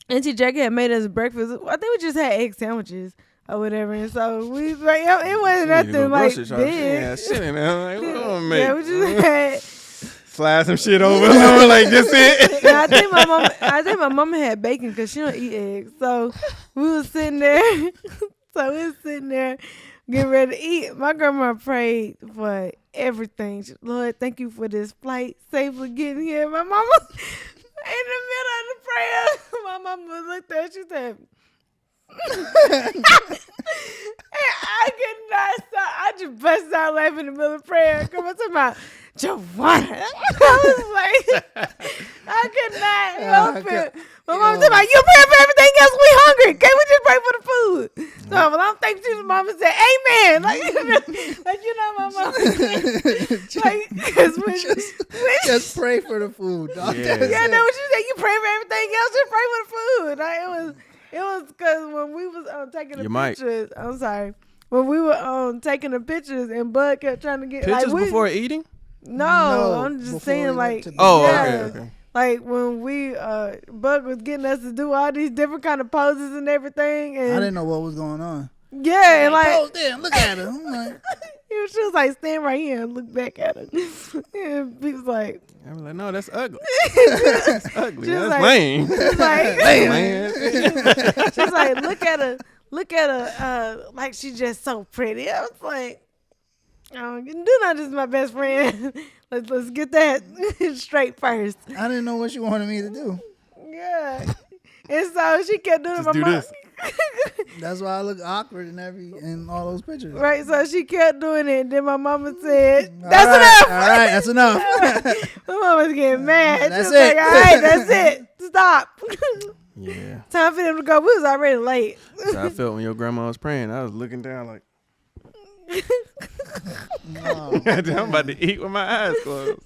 Auntie Jackie had made us breakfast. I think we just had egg sandwiches or whatever. And so we was like, it wasn't nothing like big. Yeah, shit in there. Like, what do I make? Yeah, we just had. Slide some shit over. Like, this it. And I think my mama had bacon because she don't eat eggs. So we was sitting there. Getting ready to eat. My grandma prayed for everything. Lord, thank you for this flight safely getting here. My mama, in the middle of the prayer, my mama looked at her. She said, I could not stop. I just busted out laughing in the middle of prayer. Come on, talking about Joanna. I was like, I could not help it. My mom talking about, you pray for everything else. We hungry. Can't we just pray for the food? So well, I'm thinking to the mama said, amen. Like you know, my mom. Just pray for the food. Dog. Yeah. Yeah, know what you said. You pray for everything else. Just pray for the food. Like, it was because when we was taking the pictures. I'm sorry. When we were taking the pictures and Bud kept trying to get pictures before eating. No, I'm just saying like. Okay. Like when we Bud was getting us to do all these different kind of poses and everything, and I didn't know what was going on. Yeah, and like pose there, look at her. I'm like, she was like stand right here and look back at her. And he was like, I was like, no, that's ugly. That's ugly. That's like, lame. She's like, man. She's like, look at her, like she's just so pretty. I was like, oh, you do not just my best friend. Let's get that straight first. I didn't know what she wanted me to do. Yeah, and so she kept doing just my do this. That's why I look awkward in all those pictures. Right, so she kept doing it. And then my mama said, "That's enough." All right, that's enough. My mama's getting mad. That's she was it. like, all right, that's it. Stop. Yeah. Time for them to go. We was already late. So I felt when your grandma was praying, I was looking down like, No. I'm about to eat with my eyes closed.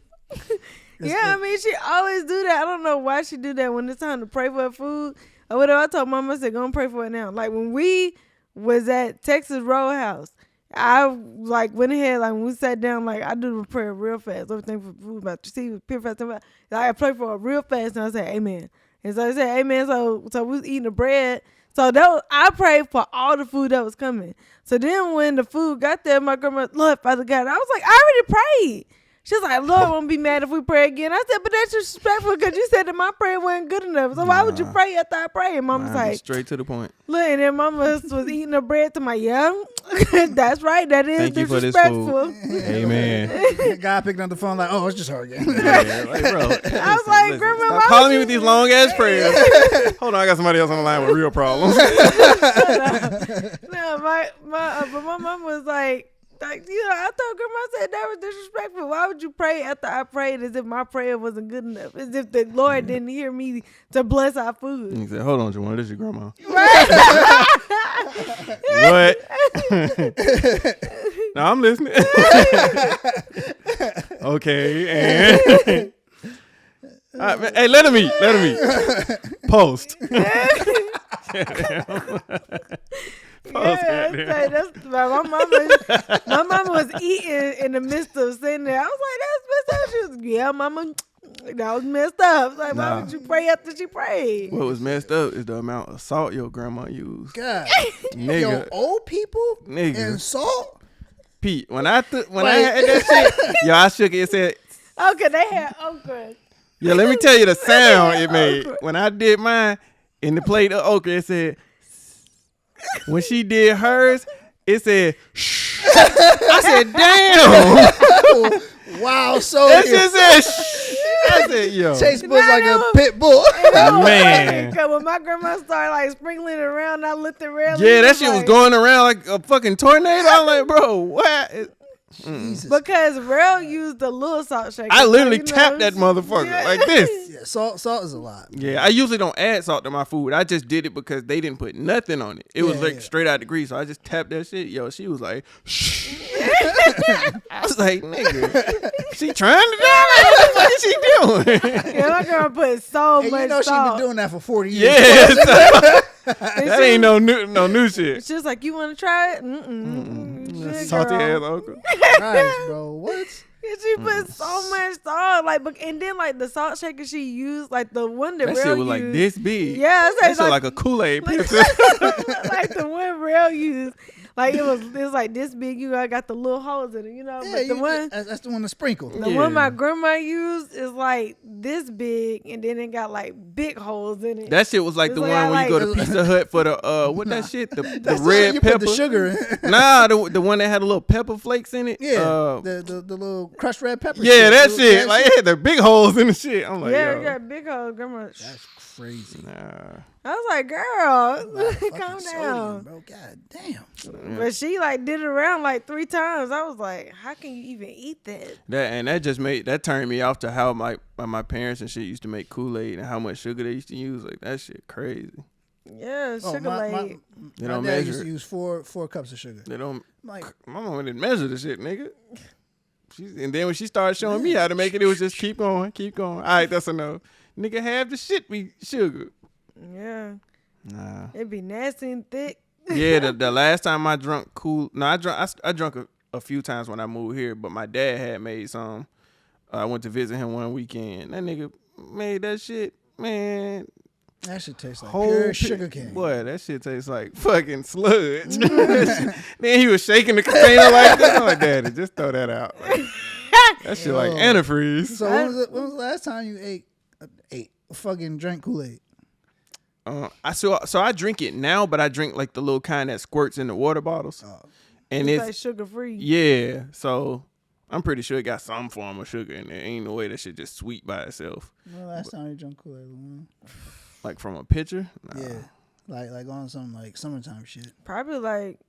I mean, she always do that. I don't know why she do that when it's time to pray for her food or whatever. I told Mama, I said, go and pray for it now. Like when we was at Texas Roadhouse, I like went ahead, like when we sat down, like I do the prayer real fast. Everything for food, about you see, pure fast. Like, I pray for it real fast, and I said, amen. And so I said, amen. So we was eating the bread. So I prayed for all the food that was coming. So then when the food got there, my grandma, Lord, Father God, I was like, I already prayed. She's like, Lord won't be mad if we pray again. I said, but that's disrespectful because you said that my prayer wasn't good enough. So why would you pray after I pray? And Mama's like, straight to the point. Look, and then Mama was eating the bread to my, that's right. That is Thank disrespectful. You for this food. Amen. Guy picking up the phone like, oh, it's just her again. Yeah, like, bro, I was like, Grandma, stop calling me with these long ass prayers. Hold on, I got somebody else on the line with real problems. No, but my mom was like, I told Grandma, I said that was disrespectful. Why would you pray after I prayed as if my prayer wasn't good enough? As if the Lord didn't hear me to bless our food. He said, hold on, Joanna, this is your grandma. Right? What? No, I'm listening. Okay, and hey, let him eat. Post. That's my mama was eating in the midst of sitting there. I was like, that's messed up. She was, yeah, mama, that was messed up. Like, why would you pray after she prayed? What was messed up is the amount of salt your grandma used. God, Nigga. yo, old people Nigga. and salt. Pete, when I had that shit, yo, I shook it and said, Okay, they had okra. yeah, let me tell you the sound it made. Okra. When I did mine in the plate of okra, it said, when she did hers, it said, shh. I said, damn. Wow, so That shit said, shh. I said, yo. Chase Bull's like a pit bull. Man. Because when my grandma started like sprinkling it around, I looked around. Yeah, that shit was going around like a fucking tornado. I'm like, bro, what? Jesus. Because Rell used the little salt shaker. I literally so, tapped that motherfucker like this. Yeah, salt is a lot. Yeah, I usually don't add salt to my food. I just did it because they didn't put nothing on it. It was like straight out the grease. So I just tapped that shit. Yo, she was like, shh. I was like, nigga, she trying to die? What the fuck is she doing? Yeah, my grandma put so Hey, much you know salt. she been doing that for 40 years. Yeah, that ain't no new shit. She's like, you want to try it? Good Salty girl. ass okra. Christ, bro. What? And she put so much salt, and then like the salt shaker she used, like the one that That Rell shit was used. like this big. Yeah, That shit like a Kool-Aid picture. like the one Rell used. Like it was like this big. You got the little holes in it, Yeah, but the one. that's the one to sprinkle. The one my grandma used is like this big, and then it got like big holes in it. That shit was like It's the like one I when you go like- to Pizza Hut for the what that shit the That's red you pepper. put the sugar in. Nah, the one that had a little pepper flakes in it. Yeah, the little crushed red pepper. Yeah, that The- shit. Like it had the big holes in the shit. I'm like, yeah, yo, it got big holes. Grandma. That's crazy. nah. I was like, girl, Fucking calm sodium, down. bro. God damn. But she like did it around like 3 times. I was like, how can you even eat that? That turned me off to how my parents and shit used to make Kool-Aid and how much sugar they used to use. Like that shit crazy. Yeah, sugar my They don't dad measure used it. to use four cups of sugar. They don't. Like, My mama didn't measure the shit, nigga. And then when she started showing me how to make it, it was just keep going. All right, that's enough. Nigga, half the shit be sugar. Yeah. Nah. It'd be nasty and thick. Yeah, the last time I drunk I drunk a few times when I moved here, but my dad had made some. I went to visit him one weekend. That nigga made that shit, man. that shit tastes like pure sugar cane. Boy, that shit tastes like fucking sludge. Then he was shaking the container like this. I'm like, Daddy, just throw that out. That shit like antifreeze. So when was the last time you ate fucking drank Kool-Aid? So I drink it now, but I drink like the little kind that squirts in the water bottles. And It's like sugar free. yeah, so I'm pretty sure it got some form of sugar in there. Ain't no way that shit just sweet by itself. When the last time you drank Kool-Aid? Like from a pitcher? Nah. Yeah, like on some like summertime shit. Probably like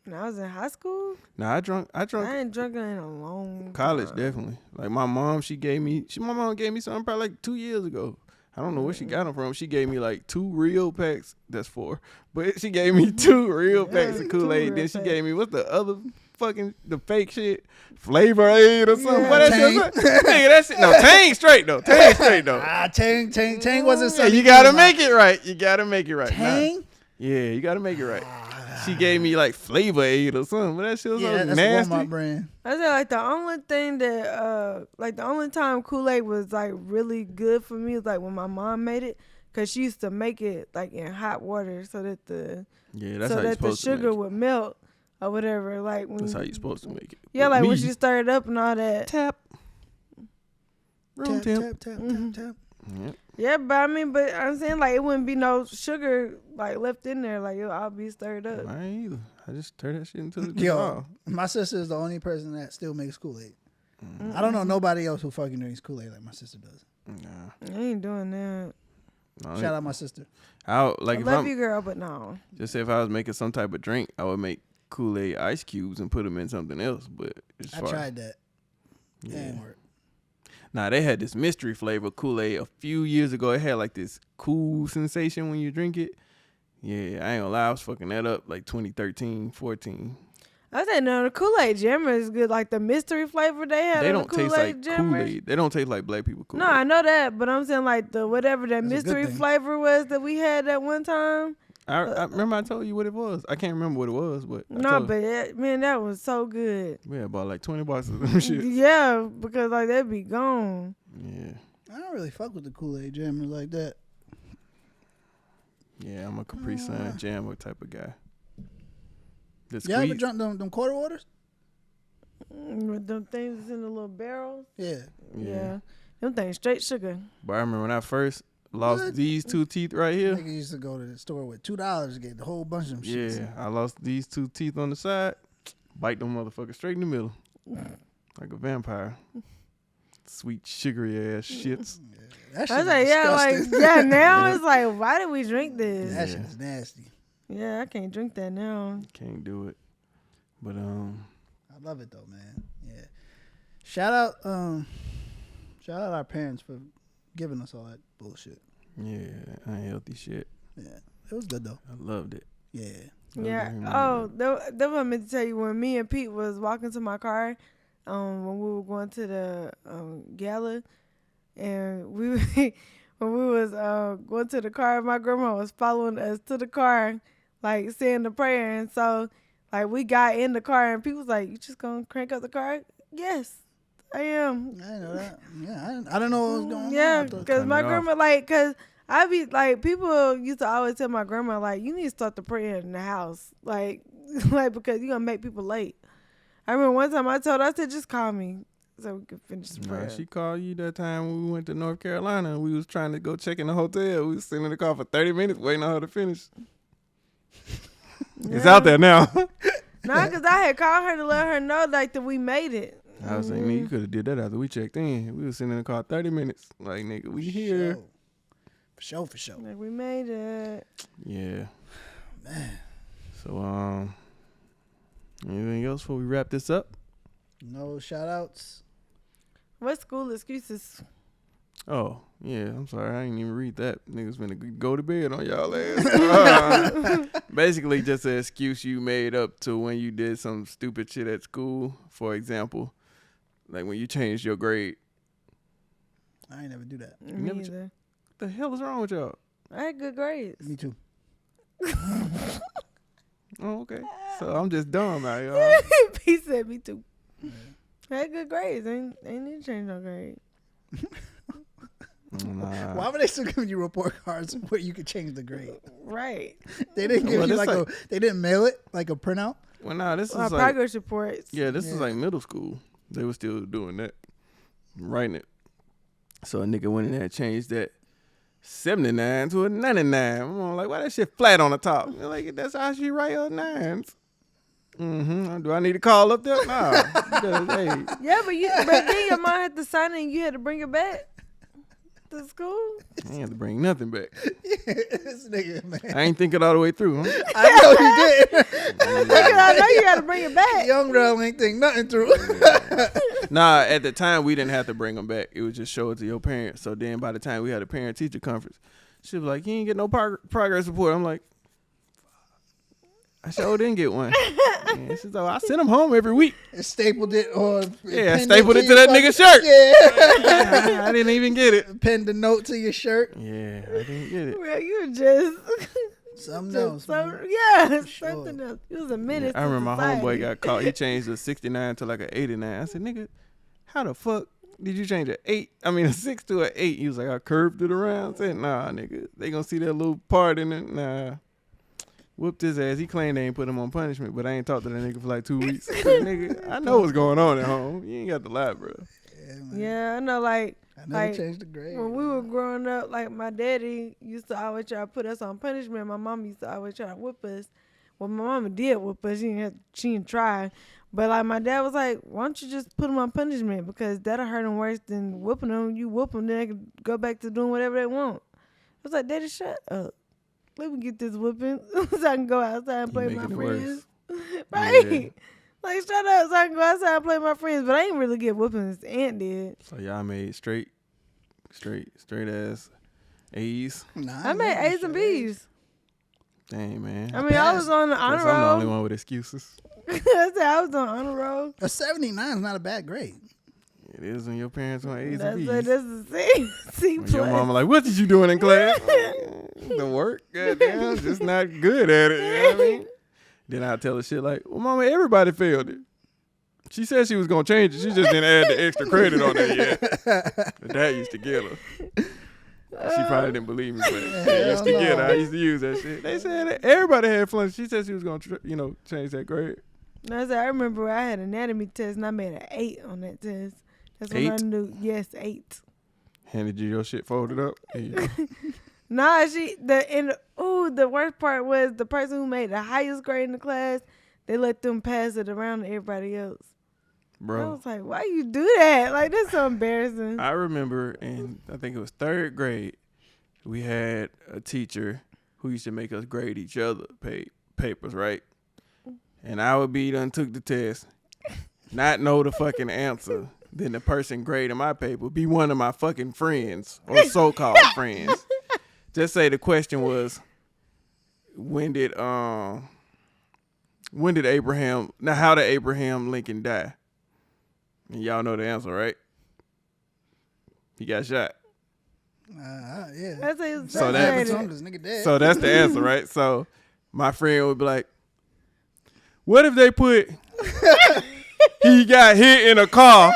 when I was in high school. Nah, I drunk I ain't drunk in a long college, time. definitely. Like my mom, my mom gave me something probably like 2 years ago. I don't know where she got them from. She gave me like 2 real packs. That's 4. But she gave me 2 real packs of 2 Kool-Aid. real Then she packs. gave me, what's the other fucking, the fake shit? Flavor Aid or something. Yeah. What that Tang. shit? Nigga, that shit. No, Tang straight though. Tang straight though. Tang wasn't Yeah, something. you gotta make it right. You gotta make it right. Tang? Nah. Yeah, you gotta make it right. She gave me like Flavor Aid or something. But that shit was so Yeah, that's nasty. Walmart brand. I said like the only thing that like the only time Kool-Aid was like really good for me was like when my mom made it, cause she used to make it like in hot water so that the Yeah, that's how you're the supposed to make sugar it. would melt or whatever. Like when That's how you're supposed to make it. yeah, But like when me, she stirred it up and all that. tap. Room Tap, temp. tap, tap, Mm-hmm. tap, tap. Yep. Yeah, but I mean, but I'm saying like it wouldn't be no sugar like left in there. Like it'll all be stirred up. I ain't either. I just turn that shit into the Yo, dissolve. my sister is the only person that still makes Kool-Aid. I don't know nobody else who fucking drinks Kool-Aid like my sister does. Nah. I ain't doing that. No, Shout out my sister. I like I if love I'm you, girl, but no. just say if I was making some type of drink, I would make Kool-Aid ice cubes and put them in something else. But as I far tried that. yeah. It didn't work. Nah, they had this mystery flavor Kool-Aid a few years ago. It had like this cool sensation when you drink it. Yeah, I ain't gonna lie, I was fucking that up like 2013, 14. I said no. The Kool-Aid Jammer is good. Like the mystery flavor they had. They on don't the taste like Jammers. Kool-Aid. They don't taste like black people Kool-Aid. No, I know that, but I'm saying like the whatever that That's a good mystery thing. flavor was that we had that one time. I remember I told you what it was. I can't remember what it was, but I No, told but man, that was so good. we had bought like 20 boxes of them shit. Yeah, because like they'd be gone. Yeah. I don't really fuck with the Kool-Aid Jammer like that. Yeah, I'm a Capri Sun Jammer type of guy. The Y'all ever squeeze. drunk them quarter waters? With them things in the little barrels. Yeah. Yeah. Them things straight sugar. But I remember when I first lost What? these 2 teeth right here. Nigga used to go to the store with $2 to get the whole bunch of them shits. Yeah, I lost these 2 teeth on the side. Bite them motherfuckers straight in the middle. Like a vampire. Sweet, sugary ass shits. That shit I was is like, yeah, like, disgusting. yeah, now it's like, why did we drink this? That shit is nasty. Yeah, I can't drink that now. Can't do it. But I love it though, man. Yeah. Shout out our parents for giving us all that bullshit. yeah, unhealthy shit. Yeah. It was good though. I loved it. Yeah. Yeah. Loved it. Oh, that what I meant to tell you. When me and Pete was walking to my car, when we were going to the Gala, and we when we was going to the car, my grandma was following us to the car, like saying the prayer, and so like we got in the car, and Pete was like, "You just gonna crank up the car?" Yes, I am. I didn't know that. Yeah, I don't know what was going on. Yeah, I thought- because my Turn it off. grandma, like, because I be, like, people used to always tell my grandma, like, you need to start the prayer in the house. Like because you're going to make people late. I remember one time I told her, I said, just call me so we can finish the Nah, prayer. she called you that time when we went to North Carolina and we was trying to go check in the hotel. We was sitting in the car for 30 minutes waiting on her to finish. It's out there now. Nah, because I had called her to let her know, like, that we made it. I was like, man, you could have did that after we checked in. We was sitting in the car 30 minutes. Like, nigga, we here. Show. For sure. Like, we made it. Yeah. Man. So, anything else before we wrap this up? No shout outs. What school excuses? Oh, yeah. I'm sorry. I didn't even read that. Niggas finna go to bed on y'all ass. Basically, just an excuse you made up to when you did some stupid shit at school. For example, like when you changed your grade. I ain't never do that. Me never either. What the hell is wrong with y'all? I had good grades. Me too. Oh, okay. So I'm just dumb out y'all. He said me too. I had good grades. Ain't need to change no grade. Nah. Why were they still giving you report cards where you could change the grade? Right. They didn't give Well, you it's like they didn't mail it like a printout. Well, nah, this Our is like, progress reports. yeah, this is like middle school. They were still doing that, writing it. So a nigga went in there and changed that 79 to a 99. I'm like, why that shit flat on the top? You're like, that's how she write her nines. Do I need to call up there? Nah. Because, hey, Yeah, but then your mom had to sign it and you had to bring it back to school. I ain't have to bring nothing back. This nigga, man. I ain't think it all the way through. Huh? I know you did. I know you got to bring it back. Young Rell ain't think nothing through. Nah, at the time, we didn't have to bring them back. It was just show it to your parents. So then by the time we had a parent-teacher conference, she was like, you ain't get no progress report. I'm like, I sure didn't get one. And she's like, I send them home every week. And stapled it or Yeah, I stapled it to that nigga's shirt. Yeah. I didn't even get it. Pinned the note to your shirt. Yeah, I didn't get it. Well, you just Something else. Man. yeah, Sure. something else. It was a menace. I remember my society. homeboy got caught. He changed a 69 to like an 89. I said, nigga, how the fuck did you change a 6 to an 8? He was like, I curved it around. I said, nah, nigga. They gonna see that little part in it. Nah. Whooped his ass. He claimed they ain't put him on punishment, but I ain't talked to that nigga for like 2 weeks. I said, nigga, I know what's going on at home. You ain't got to lie, bro. Yeah, man. Yeah, I know. Like I never like, changed the grade. when we were growing up, like my daddy used to always try to put us on punishment. My mom used to always try to whoop us. Well, my mama did whoop us. She didn't try. But like my dad was like, why don't you just put them on punishment? Because that'll hurt them worse than whooping them. You whoop them, then they can go back to doing whatever they want. I was like, Daddy, shut up. Let me get this whooping so I can go outside and play with my friends. Right? Yeah. Like, shut up so I can go outside and play with my friends. But I ain't really get whoopings. Aunt did. So y'all made straight ass A's. Nah, I made A's and B's. Dang, man. I mean, I was on the honor Guess I'm the only roll. one with excuses. I said I was on honor roll. A 79 is not a bad grade. It is when your parents on A's and B's. That's a C. C When plus. your mama like, what did you doing in class? The work, goddamn, just not good at it. You know what I mean? Then I tell her shit like, well, mama, everybody failed it. She said she was gonna change it. She just didn't add the extra credit on it yet. That used to get her. She probably didn't believe me, but it used to get her. I used to use that shit. They said that everybody had fun. She said she was gonna, change that grade. No, I remember I had an anatomy test and I made an 8 on that test. That's when I 8? knew. Yes, 8. Handed you your shit folded up. There you go. Nah, the worst part was the person who made the highest grade in the class, they let them pass it around to everybody else. Bro. I was like, why you do that? Like, that's so embarrassing. I remember I think it was 3rd grade, we had a teacher who used to make us grade each other papers, right? And I would be done took the test, not know the fucking answer. Then the person grading my paper would be one of my fucking friends or so-called friends. Just say the question was, how did Abraham Lincoln die? And y'all know the answer, right? He got shot. Yeah. That's how So This nigga dead. So that's the answer, right? So my friend would be like, what if they put he got hit in a car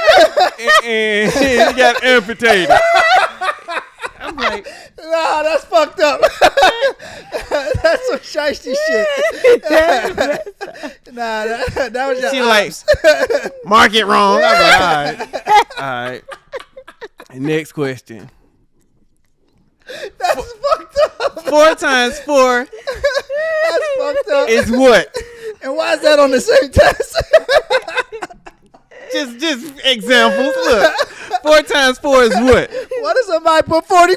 and he got amputated? I'm like, nah, that's fucked up. That's some shiesty shit. Nah, that was your she ops. like, mark it wrong. I'm like, all right. Next question. That's fucked up. 4 times 4 That's fucked up. is what? And why is that on the same test? Just examples. Look, 4 times 4 is what? What if somebody put 44?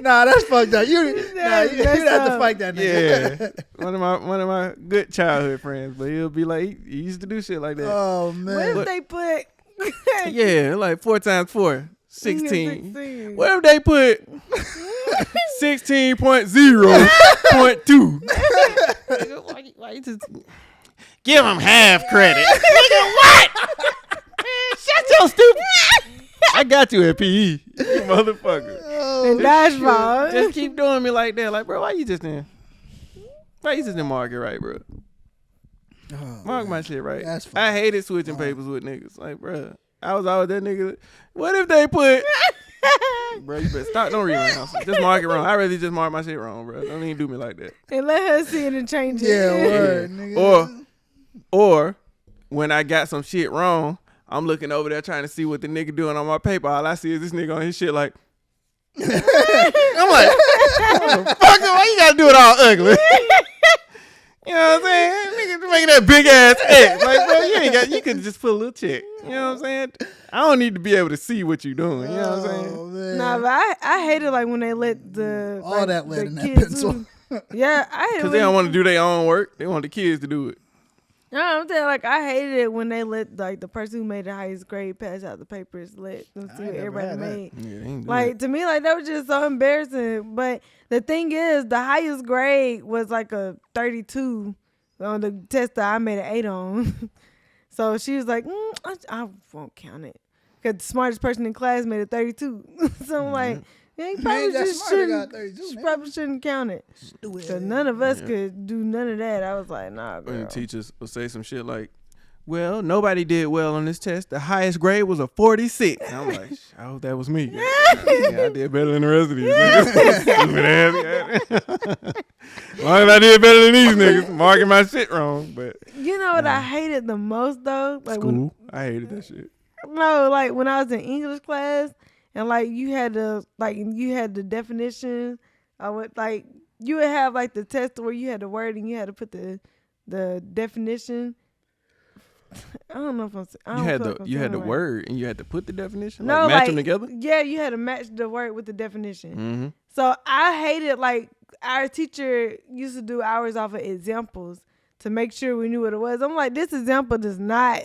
Nah, that's fucked up. You have to fight that nigga. Yeah, one of my good childhood friends, but he'll be like, he used to do shit like that. Oh man. What if they put? Yeah, like 4 times 4, 16. What if they put 16.0.2? Why you just give them half credit? Nigga, what? Man, shut your stupid. I got you at PE, you motherfucker. And dodgeball. Just keep doing me like that. Like, bro, why you just didn't mark it right, bro? Mark my shit right. That's fine. I hated switching papers with niggas. Like, bro, I was always that nigga. What if they put... Bro, you better stop. Don't read my answer. Just mark it wrong. I really just mark my shit wrong, bro. Don't even do me like that. And let her see it and change it. Yeah, word, nigga. Or when I got some shit wrong, I'm looking over there trying to see what the nigga doing on my paper. All I see is this nigga on his shit like... I'm like, motherfucker, why you gotta do it all ugly? You know what I'm saying? Nigga making that big ass X. Like, bro, you could just put a little check. You know what I'm saying? I don't need to be able to see what you're doing. You know what I'm saying? Man. Nah, but I hate it like when they let the All like, that lead the in that kids pencil. do- Yeah, I hate it Because they don't want to do their own work. They want the kids to do it. No, I'm saying like I hated it when they let like the person who made the highest grade pass out the papers, let them see I what ain't never everybody had that. made. Yeah, they ain't do Like to me, like that was just so embarrassing. But the thing is, the highest grade was like a 32 on the test that I made an 8 on. So she was like, I won't count it because the smartest person in class made a 32. So I'm like, yeah, you probably just shouldn't. She probably shouldn't count it. Because none of us could do none of that. I was like, nah, girl. And teachers will say some shit like, well, nobody did well on this test. The highest grade was a 46. And I'm like, I hope that was me. Yeah, I did better than the rest of these niggas. Stupid ass. As long as I did better than these niggas, marking my shit wrong. But You know what I hated the most though? Like school, I hated that shit. No, like when I was in English class and like you had the definition. I would like you would have like the test where you had the word and you had to put the definition. I don't know if I'm. I don't You had the word and you had to put the definition. No, like match them together. Yeah, you had to match the word with the definition. Mm-hmm. So I hated like our teacher used to do ours off of examples to make sure we knew what it was. I'm like, this example does not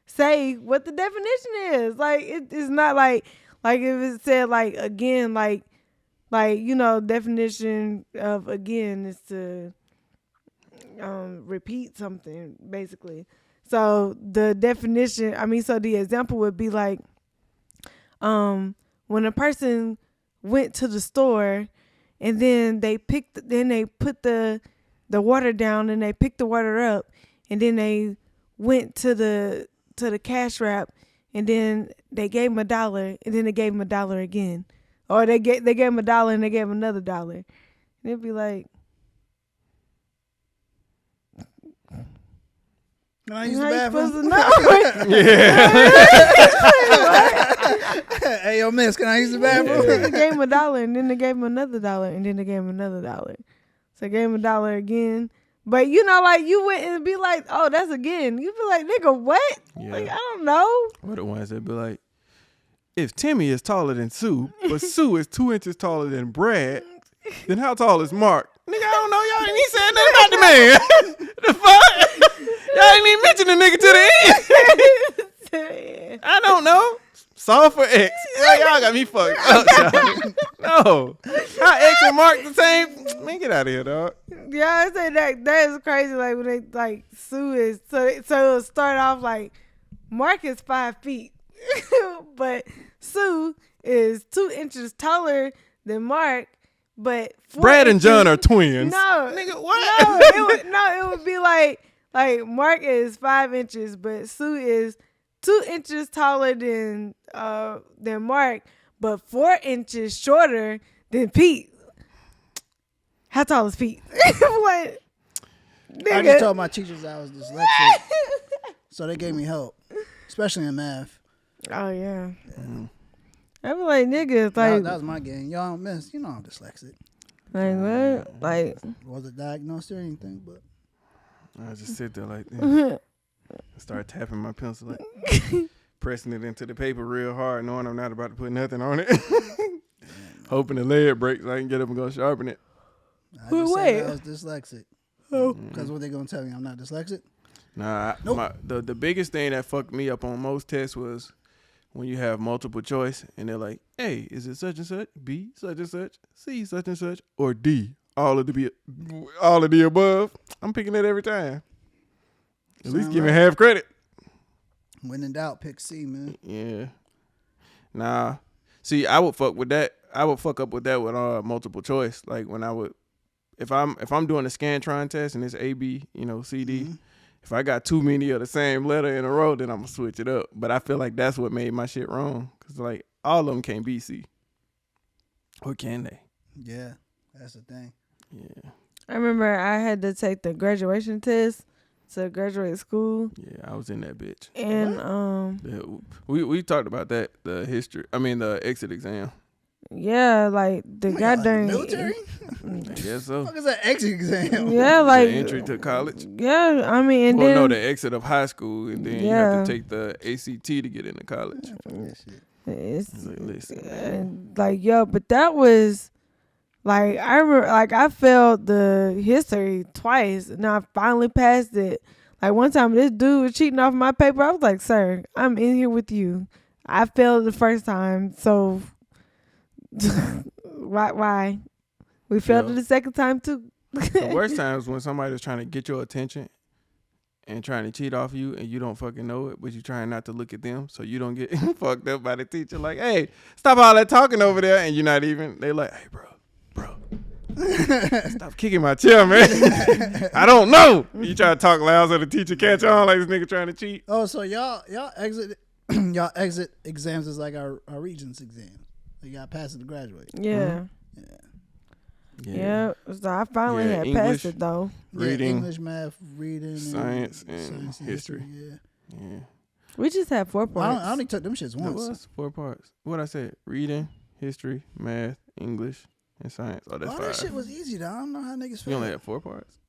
say what the definition is. Like it is not like if it said like again like you know definition of again is to repeat something basically. So the definition, so the example would be like, when a person went to the store and then they put the water down and they picked the water up and then they went to the cash wrap and then they gave him $1 and then they gave him $1 again. Or they gave him $1 and they gave him another $1. And it'd be like, Can I use the how you bathroom? supposed to know? Hey, yo, miss, can I use the bathroom? They gave him $1 and then they gave him another $1 and then they gave him another $1. So they gave him $1 again. But you know, like you went and be like, oh, that's again. You be like, nigga, what? Yeah. Like, I don't know. What the ones that be like, if Timmy is taller than Sue, but Sue is 2 inches taller than Brad, then how tall is Mark? Nigga, I don't know. Y'all ain't even said nothing about the man. The fuck? Y'all ain't even mention the nigga to the end. I don't know. Solve for X. Y'all got me fucked up, y'all. No. How X and Mark the same? Man, get out of here, dog. Yeah, I say that is crazy. Like when they like Sue is so it'll start off like Mark is 5 feet, but Sue is 2 inches taller than Mark. But Brad and John are twins. No, nigga, what? It would be like Mark is 5 inches, but Sue is 2 inches taller than Mark, but 4 inches shorter than Pete. How tall is Pete? What? I just told my teachers I was dyslexic, so they gave me help, especially in math. Oh yeah. I be like, niggas, like that was my game. Y'all don't miss. You know I'm dyslexic. like what? Like Wasn't diagnosed or anything, but I just sit there like this. I start tapping my pencil, like pressing it into the paper real hard, knowing I'm not about to put nothing on it. Hoping the lead breaks so I can get up and go sharpen it. I just said I was dyslexic. Oh. Because what they going to tell me? I'm not dyslexic? Nah, nope. The biggest thing that fucked me up on most tests was when you have multiple choice and they're like, A, is it such and such? B, such and such? C, such and such? Or D, all of the above? I'm picking it every time. At least give me half credit. When in doubt, pick C, man. Yeah. Nah. See, I would fuck with that. I would fuck up with that with multiple choice. Like when I would, if I'm doing a Scantron test and it's A, B, C, D. Mm-hmm. If I got too many of the same letter in a row, then I'm gonna switch it up. But I feel like that's what made my shit wrong. Cause like all of them can't be C. Or can they? Yeah, that's the thing. Yeah. I remember I had to take the graduation test to graduate school. Yeah, I was in that bitch. And we talked about that, the exit exam. Yeah, like the goddamn military. I guess so. What is that exit exam? Yeah, like the entry to college. Yeah, I mean, and then the exit of high school, and then you have to take the ACT to get into college. But that was like I remember, like I failed the history twice, and I finally passed it. Like one time, this dude was cheating off my paper. I was like, "Sir, I'm in here with you. I failed the first time, so." Why? We failed it the second time too. The worst time is when somebody was trying to get your attention and trying to cheat off you and you don't fucking know it, but you trying not to look at them so you don't get fucked up by the teacher. Like, hey, stop all that talking over there, and you're not even. They like, hey, bro, stop kicking my chair, man. I don't know. You try to talk loud so the teacher catch on like this nigga trying to cheat. Oh, so y'all exit exams is like our Regents exams. You got to pass it to graduate. Yeah. Yeah. So I finally had English, passed it though. Reading, English, math, reading, science, and history. Yeah. We just had 4 parts. I only took them shits once. It was 4 parts. What I said? Reading, history, math, English, and science. Oh, that's 5. That shit was easy though. I don't know how niggas feel. You only had 4 parts?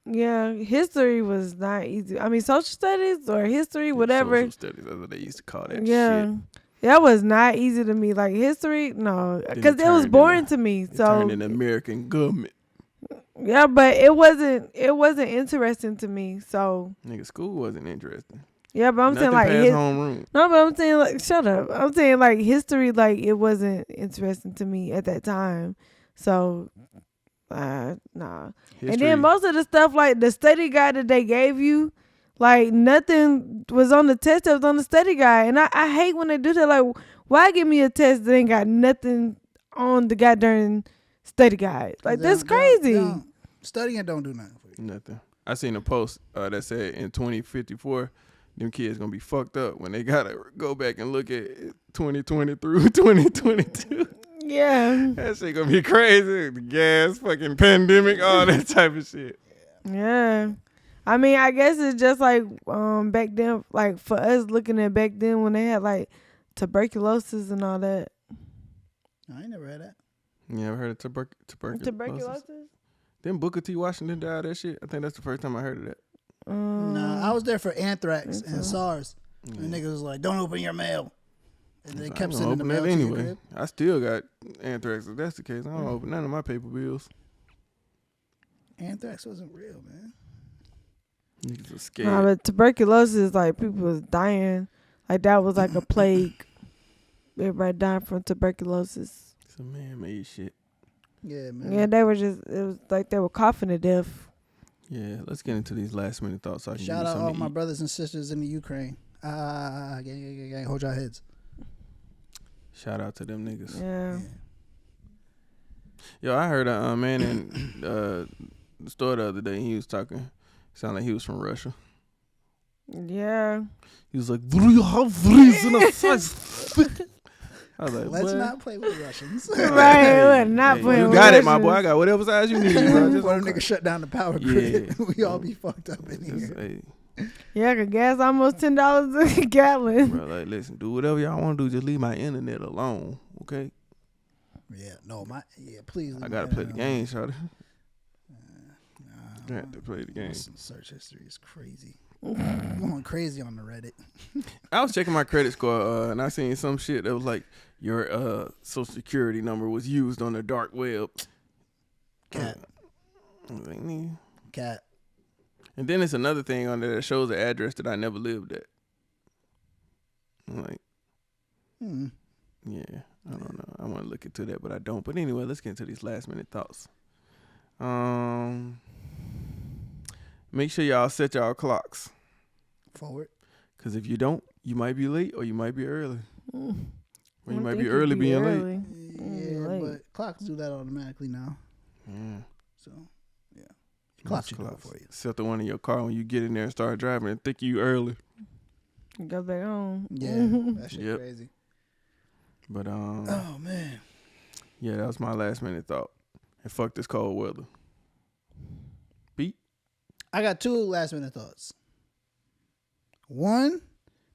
Yeah, history was not easy. I mean, social studies or history, whatever. Social studies, that's what they used to call that shit. That was not easy to me. Like history, no, because it was boring to me. So turned in American government. Yeah, but it wasn't interesting to me. So nigga, school wasn't interesting. Yeah, but I'm saying like homeroom. No, but I'm saying like shut up. I'm saying like history, like it wasn't interesting to me at that time. So, nah. History. And then most of the stuff like the study guide that they gave you. Like, nothing was on the test that was on the study guide. And I hate when they do that. Like, why give me a test that ain't got nothing on the goddamn study guide? Like, that's crazy. Studying don't do nothing for you. Nothing. I seen a post that said in 2054, them kids going to be fucked up when they got to go back and look at 2020 through 2022. Yeah. That shit going to be crazy. The gas, fucking pandemic, all that type of shit. Yeah. I mean, I guess it's just like back then, like for us looking at back then when they had like tuberculosis and all that. I ain't never had that. You ever heard of tuberculosis? Then Booker T. Washington died of that shit. I think that's the first time I heard of that. Nah, I was there for anthrax and SARS. Yeah. And niggas was like, don't open your mail. And they kept sending the mail anyway. To your crib. I still got anthrax if that's the case. I don't open none of my paper bills. Anthrax wasn't real, man. Niggas are scared. Nah, but tuberculosis, like people was dying. Like that was like a plague. Everybody dying from tuberculosis. Some man-made shit. Yeah, man. Yeah, it was like they were coughing to death. Yeah, let's get into these last minute thoughts. Shout out all my brothers and sisters in the Ukraine. Gang, hold your heads. Shout out to them niggas. Yeah. Yo, I heard a man in the store the other day. He was talking. Sounded like he was from Russia. Yeah. He was like, I was like, let's not play with Russians. Right, we're not playing with Russians. You got it, my boy. I got whatever size you need, bro. Just one nigga shut down the power grid. We all be fucked up in here. Yeah, cause gas almost $10 a gallon. Bro, like, listen, do whatever y'all want to do. Just leave my internet alone, okay? Yeah, please. I gotta play the game, shawty. I have to play the game. Search history is crazy. Going crazy on the Reddit. I was checking my credit score and I seen some shit that was like your social security number was used on the dark web. Cat. Cat. And then it's another thing on there that shows the address that I never lived at. I'm like, yeah, I don't know. I want to look into that, but I don't. But anyway, let's get into these last minute thoughts. Make sure y'all set y'all clocks Forward. because if you don't, you might be late or you might be early. Or you might be think early you'd be being early. Yeah, Late. but clocks do that automatically now. late. So, yeah. Clocks should do it Clocks. for you. Set the one in your car when you get in there and start driving and think you early. Go back home. Yeah, that shit Yep. crazy. But Oh, man. yeah, that was my last minute thought. And fuck this cold weather. Beat. I got 2 last minute thoughts. One,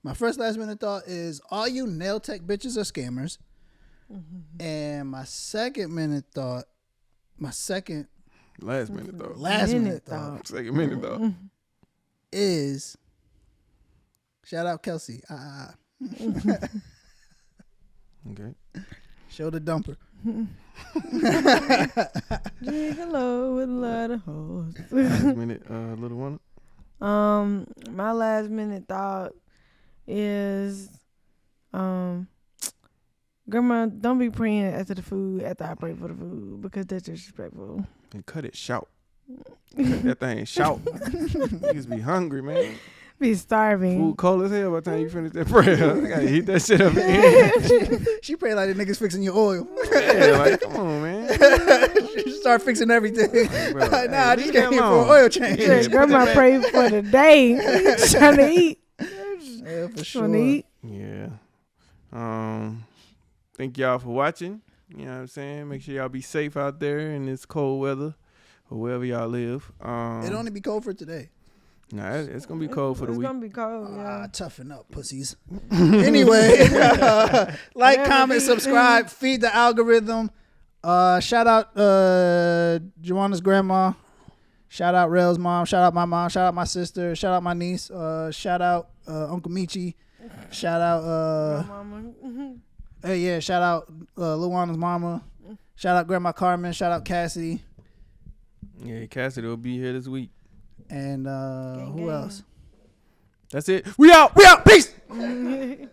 my first last minute thought is all you nail tech bitches are scammers. And my second minute thought, Last minute thought. last minute thought Second minute thought. is shout out Kelsey. Okay. Show the dumper. Hello with a lot of hoes. Last minute, little one. My last minute thought is, Grandma, don't be praying after I pray for the food because that's disrespectful. And cut it shout. Cut that thing shout. Niggas be hungry, man. Be starving. Food cold as hell by the time you finish that prayer. I gotta heat that shit up again. She pray like the niggas fixing your oil. Yeah, like, come on, man. She start fixing everything. Bro, I just leave came that here for alone. an oil change. Yeah, Grandma pray for the day. Trying to eat. Yeah, for sure. Trying to eat. Yeah. Thank y'all for watching. You know what I'm saying? Make sure y'all be safe out there in this cold weather or wherever y'all live. It'll only be cold for today. Nah, it's gonna be cold for the It's week. gonna be cold. Yeah. Toughen up, pussies. Anyway, like, Never comment, be- subscribe, feed the algorithm. Shout out Joanna's grandma. Shout out Rell's mom. Shout out my mom. Shout out my sister. Shout out my niece. Shout out Uncle Michi. Shout out Mama. yeah. Shout out Luana's mama. Shout out Grandma Carmen. Shout out Cassidy. Yeah, Cassidy will be here this week. And who gang. else? That's it. We out. Peace. Mhm.